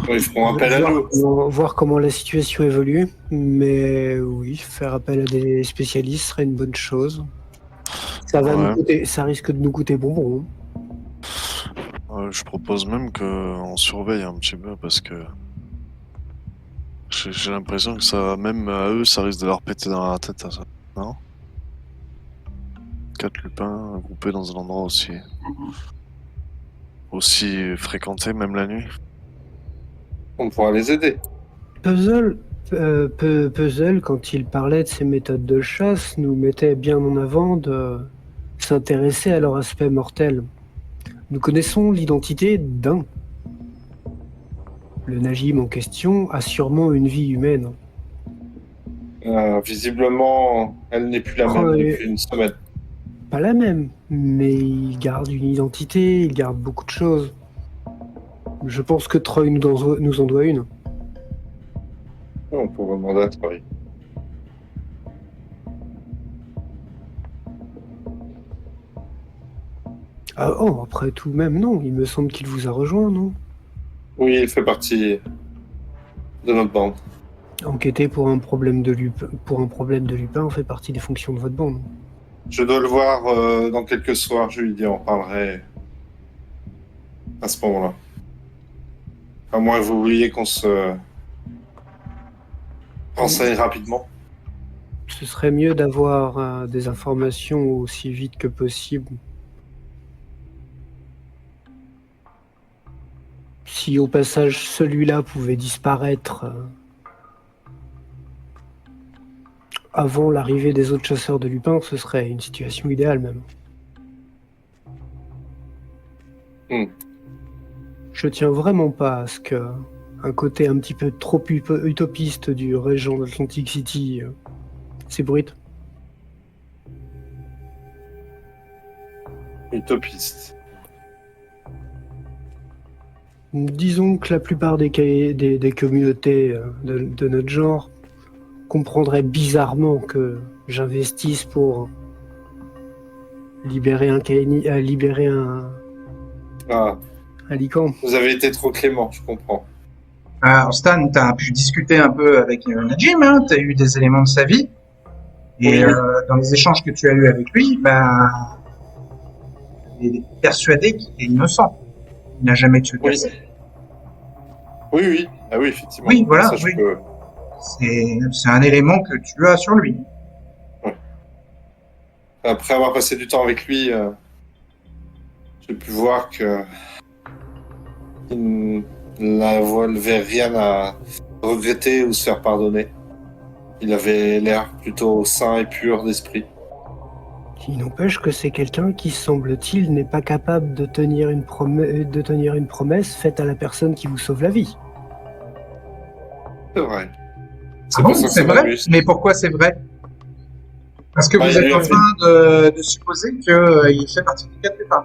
Ils feront appel à nous. Voir comment la situation évolue, mais oui, faire appel à des spécialistes serait une bonne chose. Ça risque de nous coûter bonbon. Je propose même qu'on surveille un petit peu parce que j'ai l'impression que ça, même à eux, ça risque de leur péter dans la tête, ça. Non? 4 lupins groupés dans un endroit aussi fréquenté, même la nuit. On pourra les aider. Puzzle, quand il parlait de ses méthodes de chasse, nous mettait bien en avant de s'intéresser à leur aspect mortel. Nous connaissons l'identité d'un. Le Najim en question a sûrement une vie humaine. Visiblement, elle n'est plus la même depuis une semaine. pas la même, mais il garde une identité, il garde beaucoup de choses. Je pense que Troy nous en doit une. On pourrait demander à Troy. Ah, oh, après tout, même non, il me semble qu'il vous a rejoint, non? Oui, il fait partie de notre bande. Enquêter pour un problème de Lupin fait partie des fonctions de votre bande. Je dois le voir dans quelques soirs. Je lui dis, on parlerait à ce moment-là. À moins que vous vouliez qu'on se renseigne rapidement. Ce serait mieux d'avoir des informations aussi vite que possible. Si au passage celui-là pouvait disparaître avant l'arrivée des autres chasseurs de Lupin, ce serait une situation idéale même. Je tiens vraiment pas à ce que un côté un petit peu trop utopiste du régent d'Atlantic City s'ébruite. Utopiste. Disons que la plupart des communautés de notre genre comprendraient bizarrement que j'investisse pour libérer un Ah, lican. vous avez été trop clément, je comprends. Alors, Stan, tu as pu discuter un peu avec Najim, hein, tu as eu des éléments de sa vie. Et Oui. dans les échanges que tu as eus avec lui, il est persuadé qu'il est innocent. Il n'a jamais tué Oui. personne. Oui. Ah oui, effectivement. Oui, voilà, Ça, je oui. peux- C'est un élément que tu as sur lui. Après avoir passé du temps avec lui, j'ai pu voir que il n'avait rien à regretter ou se faire pardonner. Il avait l'air plutôt sain et pur d'esprit. Il n'empêche que c'est quelqu'un qui, semble-t-il, n'est pas capable de tenir une promesse faite à la personne qui vous sauve la vie. C'est vrai. Ah bon, pour ça que c'est ça vrai? m'amuse. Mais pourquoi c'est vrai? Parce que Bah, vous il êtes lui en a fait- train de supposer qu'il fait partie du 4 Lupin.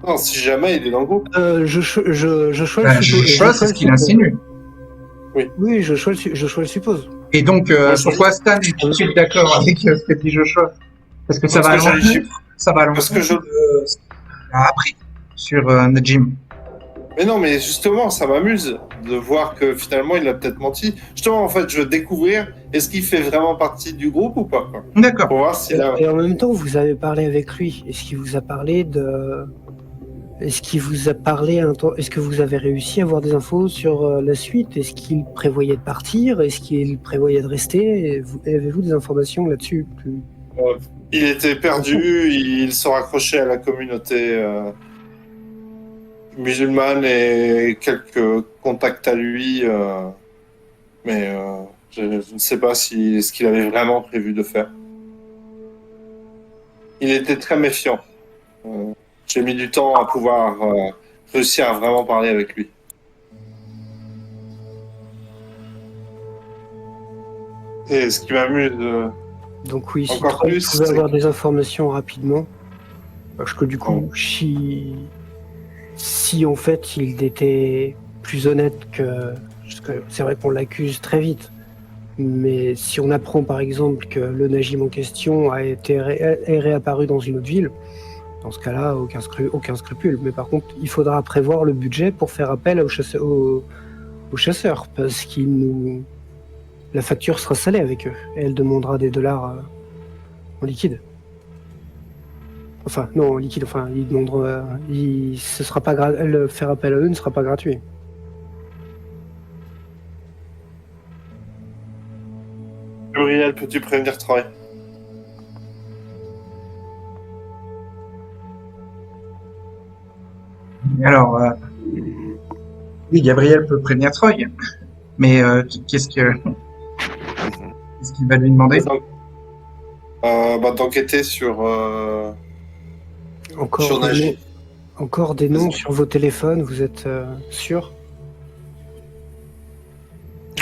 Non, si jamais il est dans le groupe. Je choisis Joshua, c'est ce qu'il insinue. Oui, je choisis le suppose. Et donc, Moi, je pourquoi Stan est-il d'accord avec ce que dit Joshua? Parce que ça Parce va à que j'allais l'encontre, ça va à parce l'encontre que je- de ce qu'il a appris sur Najim. Mais non, mais justement, ça m'amuse de voir que finalement il a peut-être menti. Justement, en fait, je veux découvrir est-ce qu'il fait vraiment partie du groupe ou pas, quoi. D'accord. Pour voir s'il a. Et en même temps, vous avez parlé avec lui. Est-ce qu'il vous a parlé de... Est-ce qu'il vous a parlé Est-ce que vous avez réussi à avoir des infos sur la suite? Est-ce qu'il prévoyait de partir? Est-ce qu'il prévoyait de rester? Avez-vous des informations là-dessus Il était perdu, il se raccrochait à la communauté musulmane et quelques contacts à lui, mais je ne sais pas ce qu'il avait vraiment prévu de faire. Il était très méfiant. J'ai mis du temps à pouvoir réussir à vraiment parler avec lui. Et ce qui m'amuse, Donc oui, si Encore Troy plus, pouvait c'est avoir que- des informations rapidement, parce que du coup, Oh. si en fait il était plus honnête que... Parce que c'est vrai qu'on l'accuse très vite, mais si on apprend par exemple que le Najim en question est réapparu dans une autre ville, dans ce cas-là, aucun scrupule. Mais par contre, il faudra prévoir le budget pour faire appel aux chasseurs, parce la facture sera salée avec eux, et elle demandera des dollars en liquide. Enfin, non, en liquide, enfin, ils demanderont... ce sera pas faire appel à eux ne sera pas gratuit. Gabriel, peux-tu prévenir Troy? Alors, oui, Gabriel peut prévenir Troy, mais qu'est-ce qu'il va lui demander? D'enquêter sur Encore Najim. encore des noms sur vos téléphones, vous êtes sûr?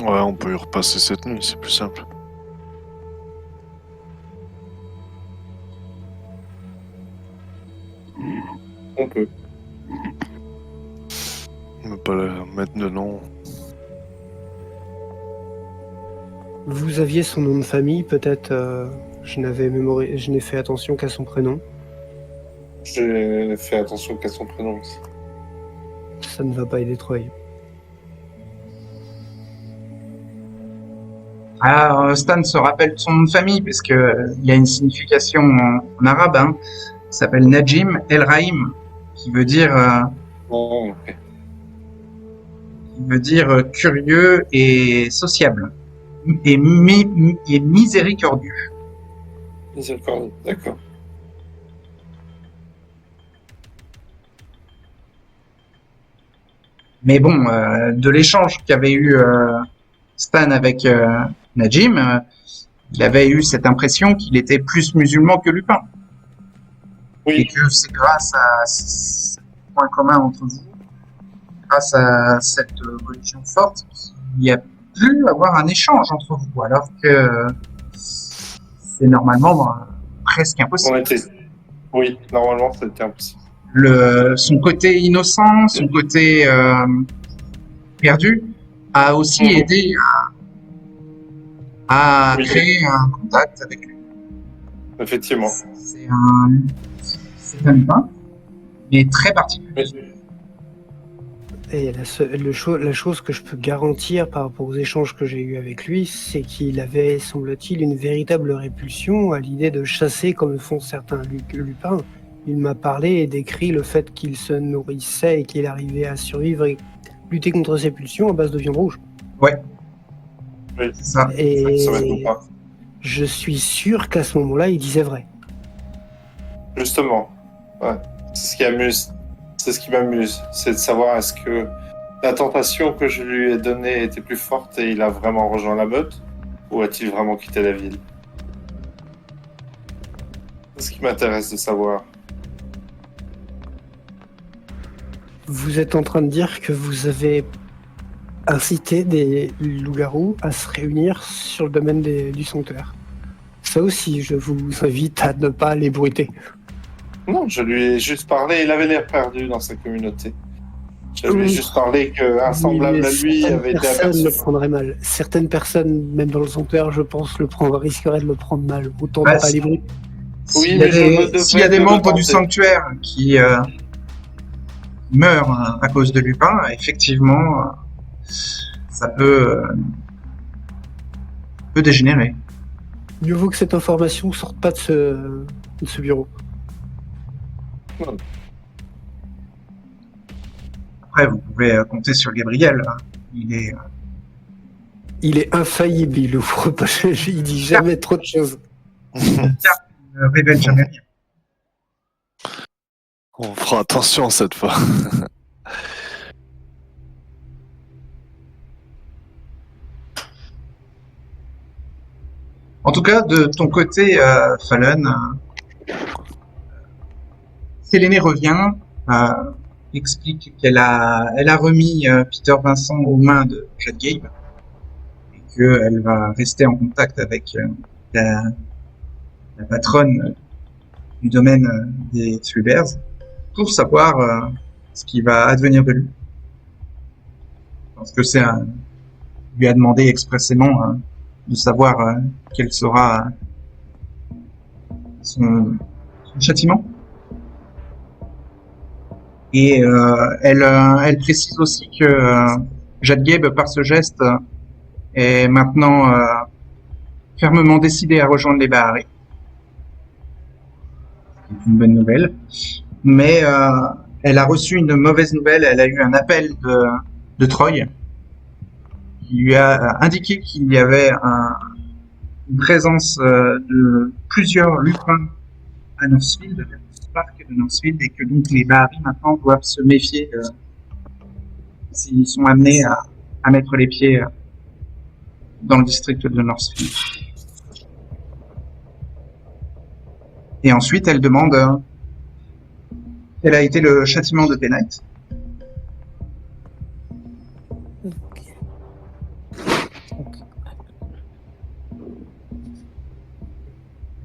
Ouais, on peut y repasser cette nuit, c'est plus simple. peu. Ne pas la mettre de nom. Vous aviez son nom de famille, peut-être. Je n'ai fait attention qu'à son prénom. J'ai fait attention qu'à son prénom aussi. Ça ne va pas aider Troy. Stan se rappelle de son nom de famille parce que il y a une signification en arabe. Hein. Il s'appelle Najim El Rahim, qui veut dire Oh, ok. curieux et sociable et miséricordieux. Miséricorde, d'accord. Mais bon, de l'échange qu'avait eu Stan avec Najim, il avait eu cette impression qu'il était plus musulman que Lupin. Et Oui, que c'est grâce à ce point commun entre vous, grâce à cette religion forte, qu'il y a pu avoir un échange entre vous, alors que c'est normalement presque on impossible. était. Oui, normalement, c'était impossible. Son côté innocent, son côté perdu, a aussi Mhm. aidé à Oui. créer un contact avec lui. Effectivement. C'est un humain, mais très particulier. Oui. Et la chose que je peux garantir par rapport aux échanges que j'ai eus avec lui, c'est qu'il avait, semble-t-il, une véritable répulsion à l'idée de chasser comme le font certains lupins. Il m'a parlé et décrit le fait qu'il se nourrissait et qu'il arrivait à survivre et lutter contre ses pulsions à base de viande rouge. Ouais. Oui. C'est ça. Et Ça m'étonne pas. je suis sûr qu'à ce moment-là, il disait vrai. Justement. Ouais. C'est ce qui amuse. C'est ce qui m'amuse. C'est de savoir est-ce que la tentation que je lui ai donnée était plus forte et il a vraiment rejoint la meute, ou a-t-il vraiment quitté la ville? C'est ce qui m'intéresse de savoir. Vous êtes en train de dire que vous avez incité des loups-garous à se réunir sur le domaine du sanctuaire. Ça aussi, je vous invite à ne pas les bruiter. Non, je lui ai juste parlé, il avait l'air perdu dans sa communauté. Je lui ai juste parlé qu'un semblable à lui avait été Personne aperçu. le prendrait mal. Certaines personnes, même dans le sanctuaire, je pense, risqueraient de le prendre mal. Autant Bah, ne pas les bruiter. Oui, S'il y mais a je me devais s'il y a des de le membres du tenter. sanctuaire qui meurent à cause de Lupin, effectivement, ça peut dégénérer. Mieux vaut que cette information sorte pas de ce bureau. Après, vous pouvez compter sur Gabriel. Hein. Il est infaillible, il ouvre pas, il dit jamais trop de choses. Ne révèle jamais rien. On fera attention cette fois. En tout cas, de ton côté, Fallon, Séléné revient, explique qu'elle a remis Peter Vincent aux mains de Jade Gabe et qu'elle va rester en contact avec la patronne du domaine des Thrubears pour savoir ce qui va advenir de lui. Parce que lui a demandé expressément de savoir quel sera son châtiment. Et elle précise aussi que Jade Gabe, par ce geste, est maintenant fermement décidée à rejoindre les Bahari. C'est une bonne nouvelle. Mais elle a reçu une mauvaise nouvelle. Elle a eu un appel de Troy qui lui a indiqué qu'il y avait une présence de plusieurs lupins à Northfield, le parc de Northfield, et que donc les Bahari maintenant doivent se méfier s'ils sont amenés à mettre les pieds dans le district de Northfield. Et ensuite, elle demande quel a été le châtiment de Penite.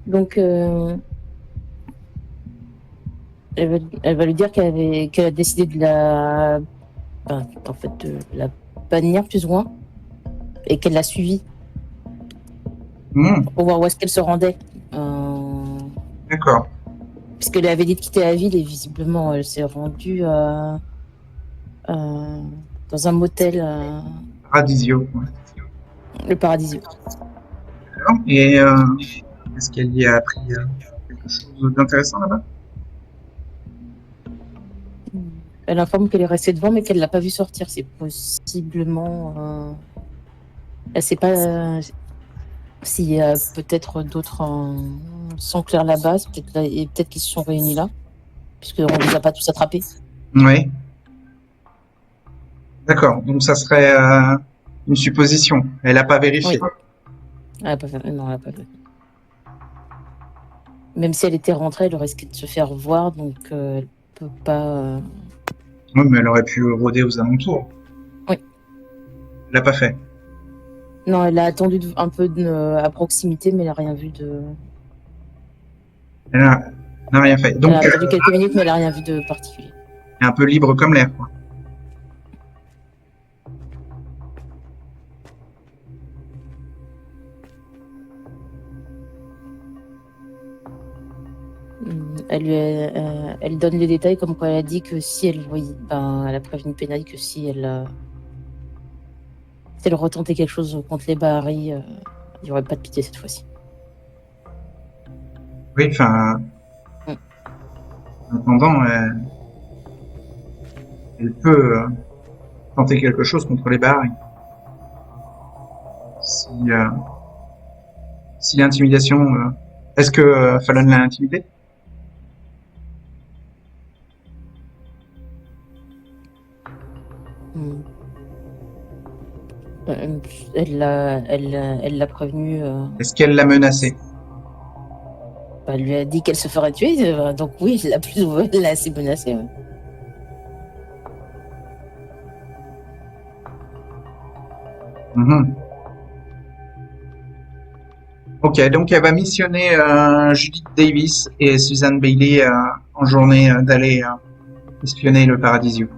Donc, Elle va lui dire qu'elle a décidé de de la bannir plus ou moins, et qu'elle l'a suivie pour voir où est-ce qu'elle se rendait. D'accord. Puisqu'elle avait dit de quitter la ville et visiblement elle s'est rendue dans un motel, Radisio. Ouais. le Paradisio. D'accord. Et est-ce qu'elle y a appris quelque chose d'intéressant là-bas? Elle informe qu'elle est restée devant mais qu'elle l'a pas vu sortir. C'est possiblement... elle sait pas s'il y a peut-être d'autres sans clair là-bas, et peut-être qu'ils se sont réunis là, puisqu'on les a pas tous attrapés. Oui. D'accord. Donc ça serait une supposition. Elle n'a pas vérifié. Oui. Elle a pas fait... Non, elle a pas fait. Même si elle était rentrée, elle risquait de se faire voir, donc elle peut pas... Oui, mais elle aurait pu rôder aux alentours. Oui. Elle l'a pas fait. Non, elle a attendu un peu à proximité, mais elle n'a rien vu de... Elle n'a rien fait. Donc, elle a attendu quelques minutes, mais elle n'a rien vu de particulier. Elle est un peu libre comme l'air, quoi. Elle donne les détails comme quoi elle a dit que si elle voyait... elle a prévenu Penai que si elle retentait quelque chose contre les Bahari, il n'y aurait pas de pitié cette fois-ci. Oui, enfin... En attendant, elle peut tenter quelque chose contre les Bahari. Si l'intimidation... Est-ce que Fallon l'a intimidée? Elle l'a prévenue. Est-ce qu'elle l'a menacée? Elle lui a dit qu'elle se ferait tuer, donc oui, elle l'a assez menacée. Ouais. Ok, donc elle va missionner Judith Davis et Susan Bailey en journée d'aller espionner le Paradisio.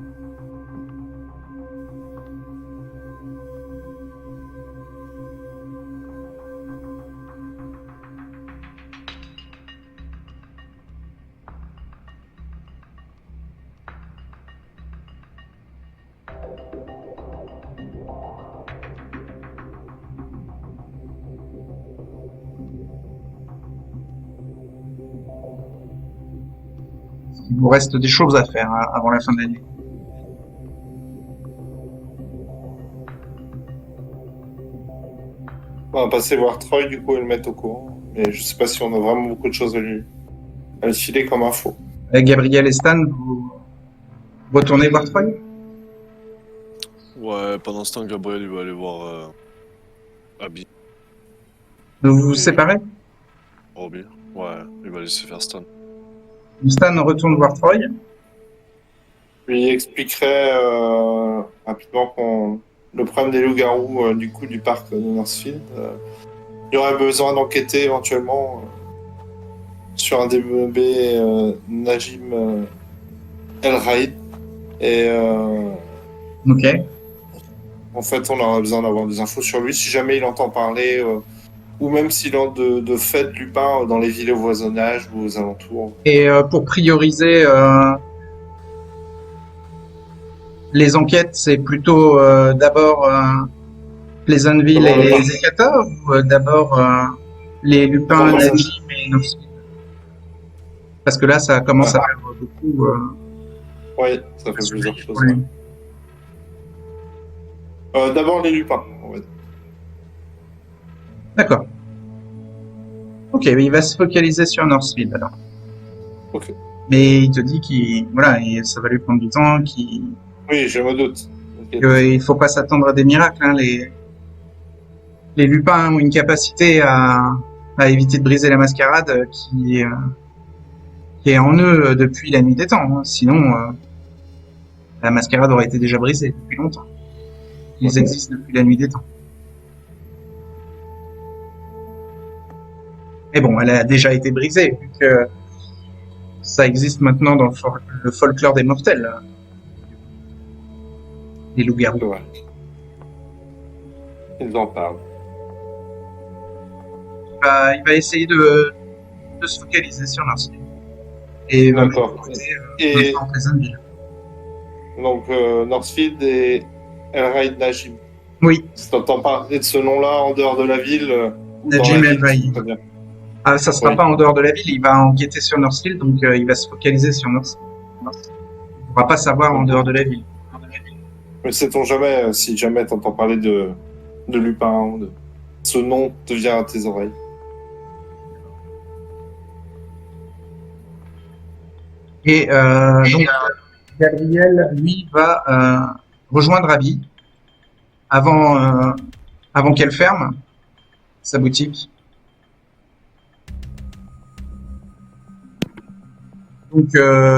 Il vous reste des choses à faire avant la fin de l'année. On va passer voir Troy du coup et le mettre au courant. Mais je sais pas si on a vraiment beaucoup de choses à lui filer comme info. Avec Gabriel et Stan, vous retournez voir Troy? Ouais, pendant ce temps, Gabriel il va aller voir Abby. Vous vous séparez? Robbie. Ouais, il va laisser faire Stan. Stan retourne voir Troy. Je lui expliquerai rapidement le problème des loups-garous du coup du parc de Northfield. Il y aurait besoin d'enquêter éventuellement sur un des bébés Najim El Raid. Et Ok. en fait, on aura besoin d'avoir des infos sur lui si jamais il entend parler ou même s'il a de fait Lupin dans les villes au voisinage ou aux alentours. Et pour prioriser les enquêtes, c'est plutôt d'abord Pleasantville et les Zekata ou d'abord les Lupins, Najim et Northfield? Parce que là, ça commence à faire beaucoup. Oui, ça fait plusieurs choses. Ouais. D'abord les Lupins, on va dire. D'accord. Ok, mais il va se focaliser sur Northfield alors. Ok. Mais il te dit et ça va lui prendre du temps, Oui, je me doute. qu'il faut pas s'attendre à des miracles. Hein. Les Lupins ont une capacité à éviter de briser la mascarade qui est en eux depuis la nuit des temps. Hein. Sinon, la mascarade aurait été déjà brisée depuis longtemps. Ils existent depuis la nuit des temps. Mais bon, elle a déjà été brisée, vu que ça existe maintenant dans le folklore des mortels, les loups-garous. Ouais. Ils en parlent. Il va essayer de se focaliser sur Northfield. Et va mettre de D'accord. côté Et Vincent Pleasantville. donc Northfield et Elraid Najim. Oui, Si t'entends parler de ce nom-là en dehors de la ville, ou dans Najim la El ville, Vaïd. très bien. Ah, ça sera Oui. pas en dehors de la ville, il va enquêter sur Northfield, donc il va se focaliser sur Northfield. On va pas savoir en dehors de la ville. Mais sait-on jamais, si jamais t'entends parler de Lupin, ce nom te vient à tes oreilles. Et donc, Gabriel, lui, va rejoindre Abby avant qu'elle ferme sa boutique. Donc,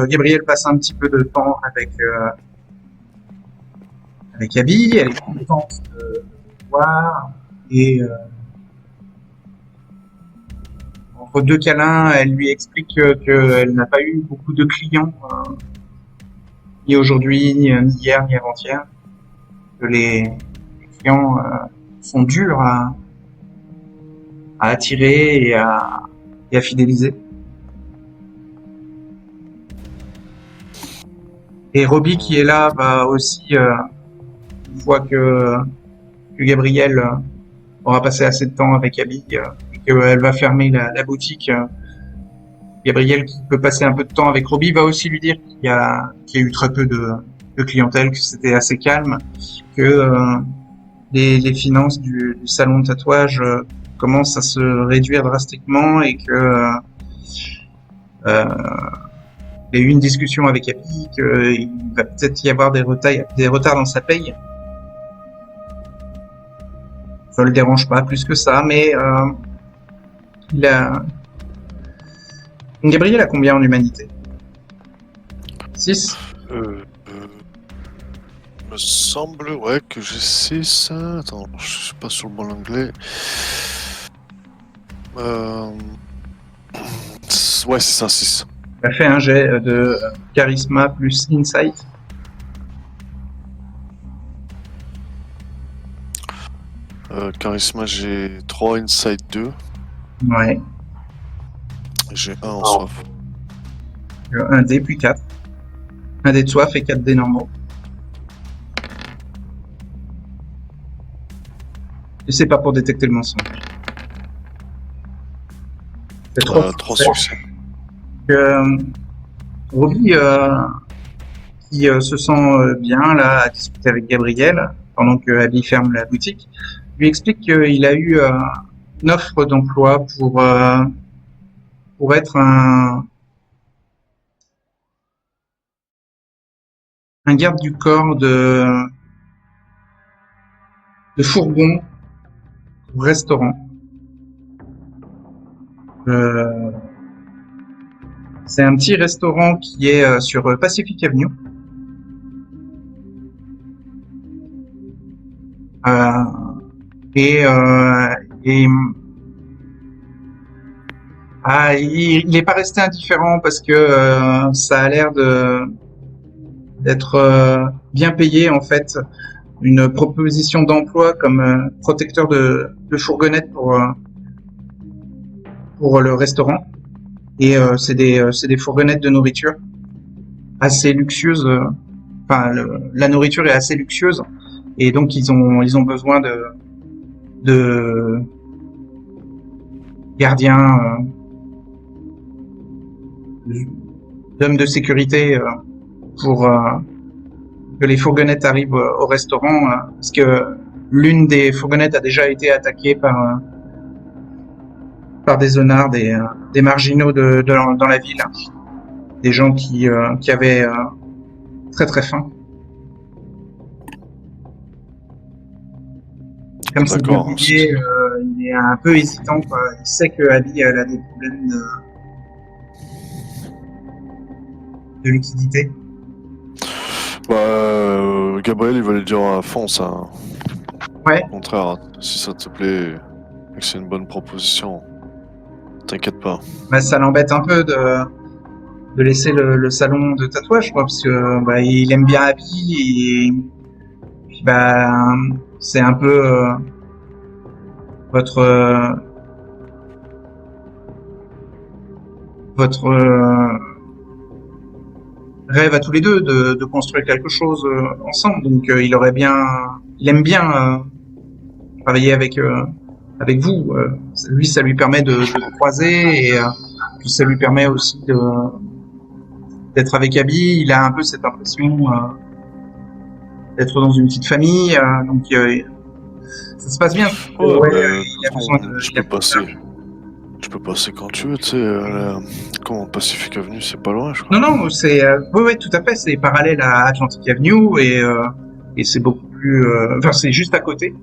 Gabriel passe un petit peu de temps avec Abby. Elle est contente de le voir. Et entre deux câlins, elle lui explique qu'elle n'a pas eu beaucoup de clients, ni aujourd'hui, ni hier, ni avant-hier. Que les clients sont durs à attirer et à fidéliser. Et Robbie qui est là va aussi, une fois que Gabriel aura passé assez de temps avec Abby et qu'elle va fermer la boutique, Gabriel qui peut passer un peu de temps avec Robbie va aussi lui dire qu'il y a eu très peu de clientèle, que c'était assez calme, que les finances du salon de tatouage commencent à se réduire drastiquement et que il y a eu une discussion avec Abby qu'il va peut-être y avoir des retards dans sa paye. Ça le dérange pas plus que ça, mais Gabriel a combien en humanité? 6? Me semble, ouais, que j'ai 6. Attends, je suis pas sur le bon anglais. Ouais, c'est ça, 6. Il a fait un jet de charisma plus insight. Charisma, j'ai 3, insight 2. Ouais. J'ai 1 en soif. Un dé plus 4. Un dé de soif et 4 dés normaux. Et c'est pas pour détecter le mensonge. C'est 3 succès. Robbie, qui se sent bien là à discuter avec Gabriel pendant que Abby ferme la boutique, lui explique qu'il a eu une offre d'emploi pour être un garde du corps de fourgon au restaurant. C'est un petit restaurant qui est sur Pacific Avenue. Il n'est pas resté indifférent parce que ça a l'air d'être bien payé en fait. Une proposition d'emploi comme protecteur de fourgonnette pour le restaurant. Et c'est des fourgonnettes de nourriture assez luxueuses. La nourriture est assez luxueuse et donc ils ont besoin de gardiens, d'hommes de sécurité pour que les fourgonnettes arrivent au restaurant, parce que l'une des fourgonnettes a déjà été attaquée par des zonards, des marginaux dans la ville, des gens qui avaient très très faim. Comme c'est D'accord. il est un peu hésitant, quoi. Il sait que Abby elle a des problèmes de liquidité. Bah, Gabriel, il va lui dire fonce. Hein. Ouais. Au contraire, si ça te plaît et que c'est une bonne proposition, t'inquiète pas. Bah, ça l'embête un peu de de laisser le salon de tatouage, quoi, parce que bah, il aime bien Abby et puis bah c'est un peu votre rêve à tous les deux de construire quelque chose ensemble. Donc il aime bien travailler avec vous. Lui, ça lui permet de croiser et puis ça lui permet aussi d'être avec Abby. Il a un peu cette impression d'être dans une petite famille. Donc ça se passe bien. Il a besoin de. Je peux passer quand tu veux, tu sais. Comment Pacific Avenue, c'est pas loin, je crois. Non, c'est oui, tout à fait. C'est parallèle à Atlantic Avenue et c'est beaucoup plus. Enfin, c'est juste à côté.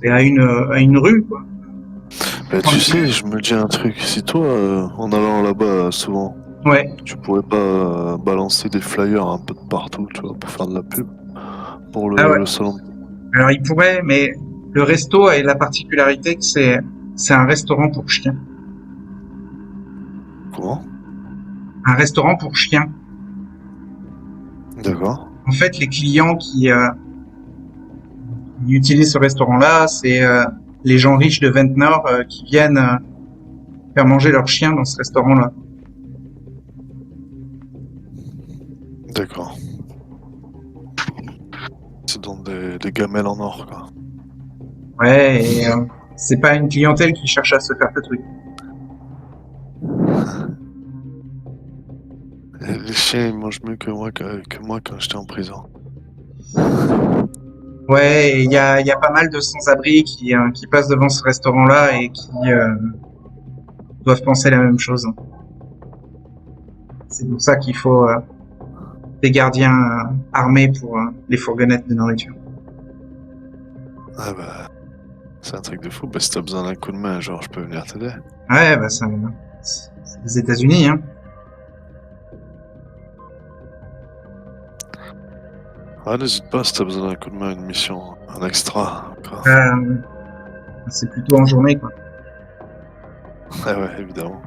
C'est à une rue, quoi. Bah, tu sais, je me dis un truc. Si toi, en allant là-bas souvent, Ouais. tu pourrais pas balancer des flyers un peu de partout, tu vois, pour faire de la pub pour le salon. Alors il pourrait, mais le resto a la particularité que c'est un restaurant pour chiens. Comment? Un restaurant pour chiens. D'accord. En fait, les clients qui utilisent ce restaurant-là, c'est les gens riches de Ventnor qui viennent faire manger leurs chiens dans ce restaurant-là. D'accord. C'est dans des gamelles en or, quoi. Ouais, et c'est pas une clientèle qui cherche à se faire tatouer. Les chiens, ils mangent mieux que moi quand j'étais en prison. Ouais, et il y a pas mal de sans-abri qui passent devant ce restaurant-là et qui doivent penser la même chose. C'est pour ça qu'il faut des gardiens armés pour les fourgonnettes de nourriture. Ah bah, c'est un truc de fou. Bah, si t'as besoin d'un coup de main, genre, je peux venir t'aider. Ouais, bah c'est les États-Unis, hein. Ah, n'hésite pas si t'as besoin d'un coup de main, une mission, un extra. Quoi. C'est plutôt en journée, quoi. Ouais, évidemment.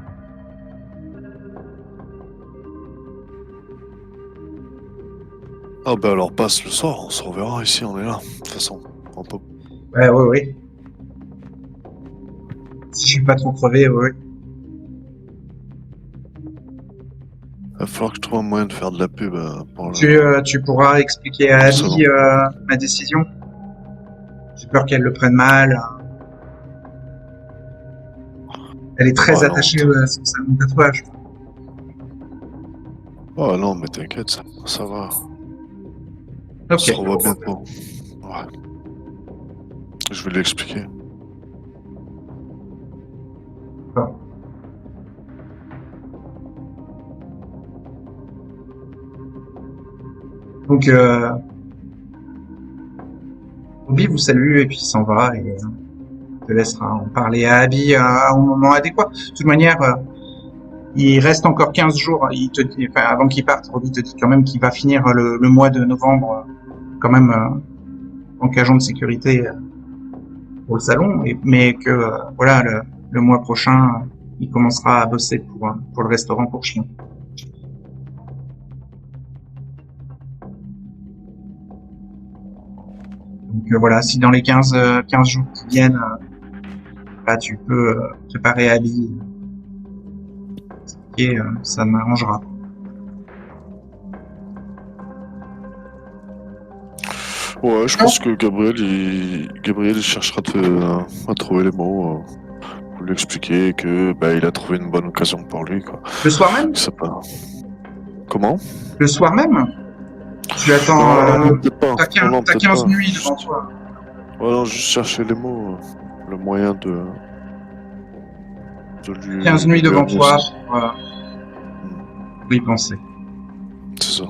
Ah bah alors passe le soir, on se reverra ici, on est là. De toute façon, on peut. Ouais. Si je suis pas trop crevé, ouais. Il va falloir que je trouve un moyen de faire de la pub pour le... Tu pourras expliquer à Abby ma décision. J'ai peur qu'elle le prenne mal. Elle est très attachée à son salon de tatouage. Oh non, mais t'inquiète, ça va. Ok. On se revoit bientôt. Ouais. Je vais lui expliquer. Bon. Donc, Bobby vous salue et puis il s'en va et te laissera en parler à Abby au moment adéquat. De toute manière, il reste encore 15 jours. Avant qu'il parte, Bobby te dit quand même qu'il va finir le mois de novembre quand même en qu'agent de sécurité pour le salon, mais que voilà, le mois prochain, il commencera à bosser pour le restaurant pour chiens. Donc voilà, si dans les 15 jours qui viennent, bah, tu peux préparer Abby et ça m'arrangera. Ouais, je pense que Gabriel il cherchera à trouver les mots pour lui expliquer que bah, il a trouvé une bonne occasion pour lui, quoi. Le soir même? Comment? Le soir même? Tu attends. T'as 15 nuits nuits devant toi. Ouais, non, juste chercher les mots, le moyen de lui. 15 nuits devant toi pour y penser. C'est ça.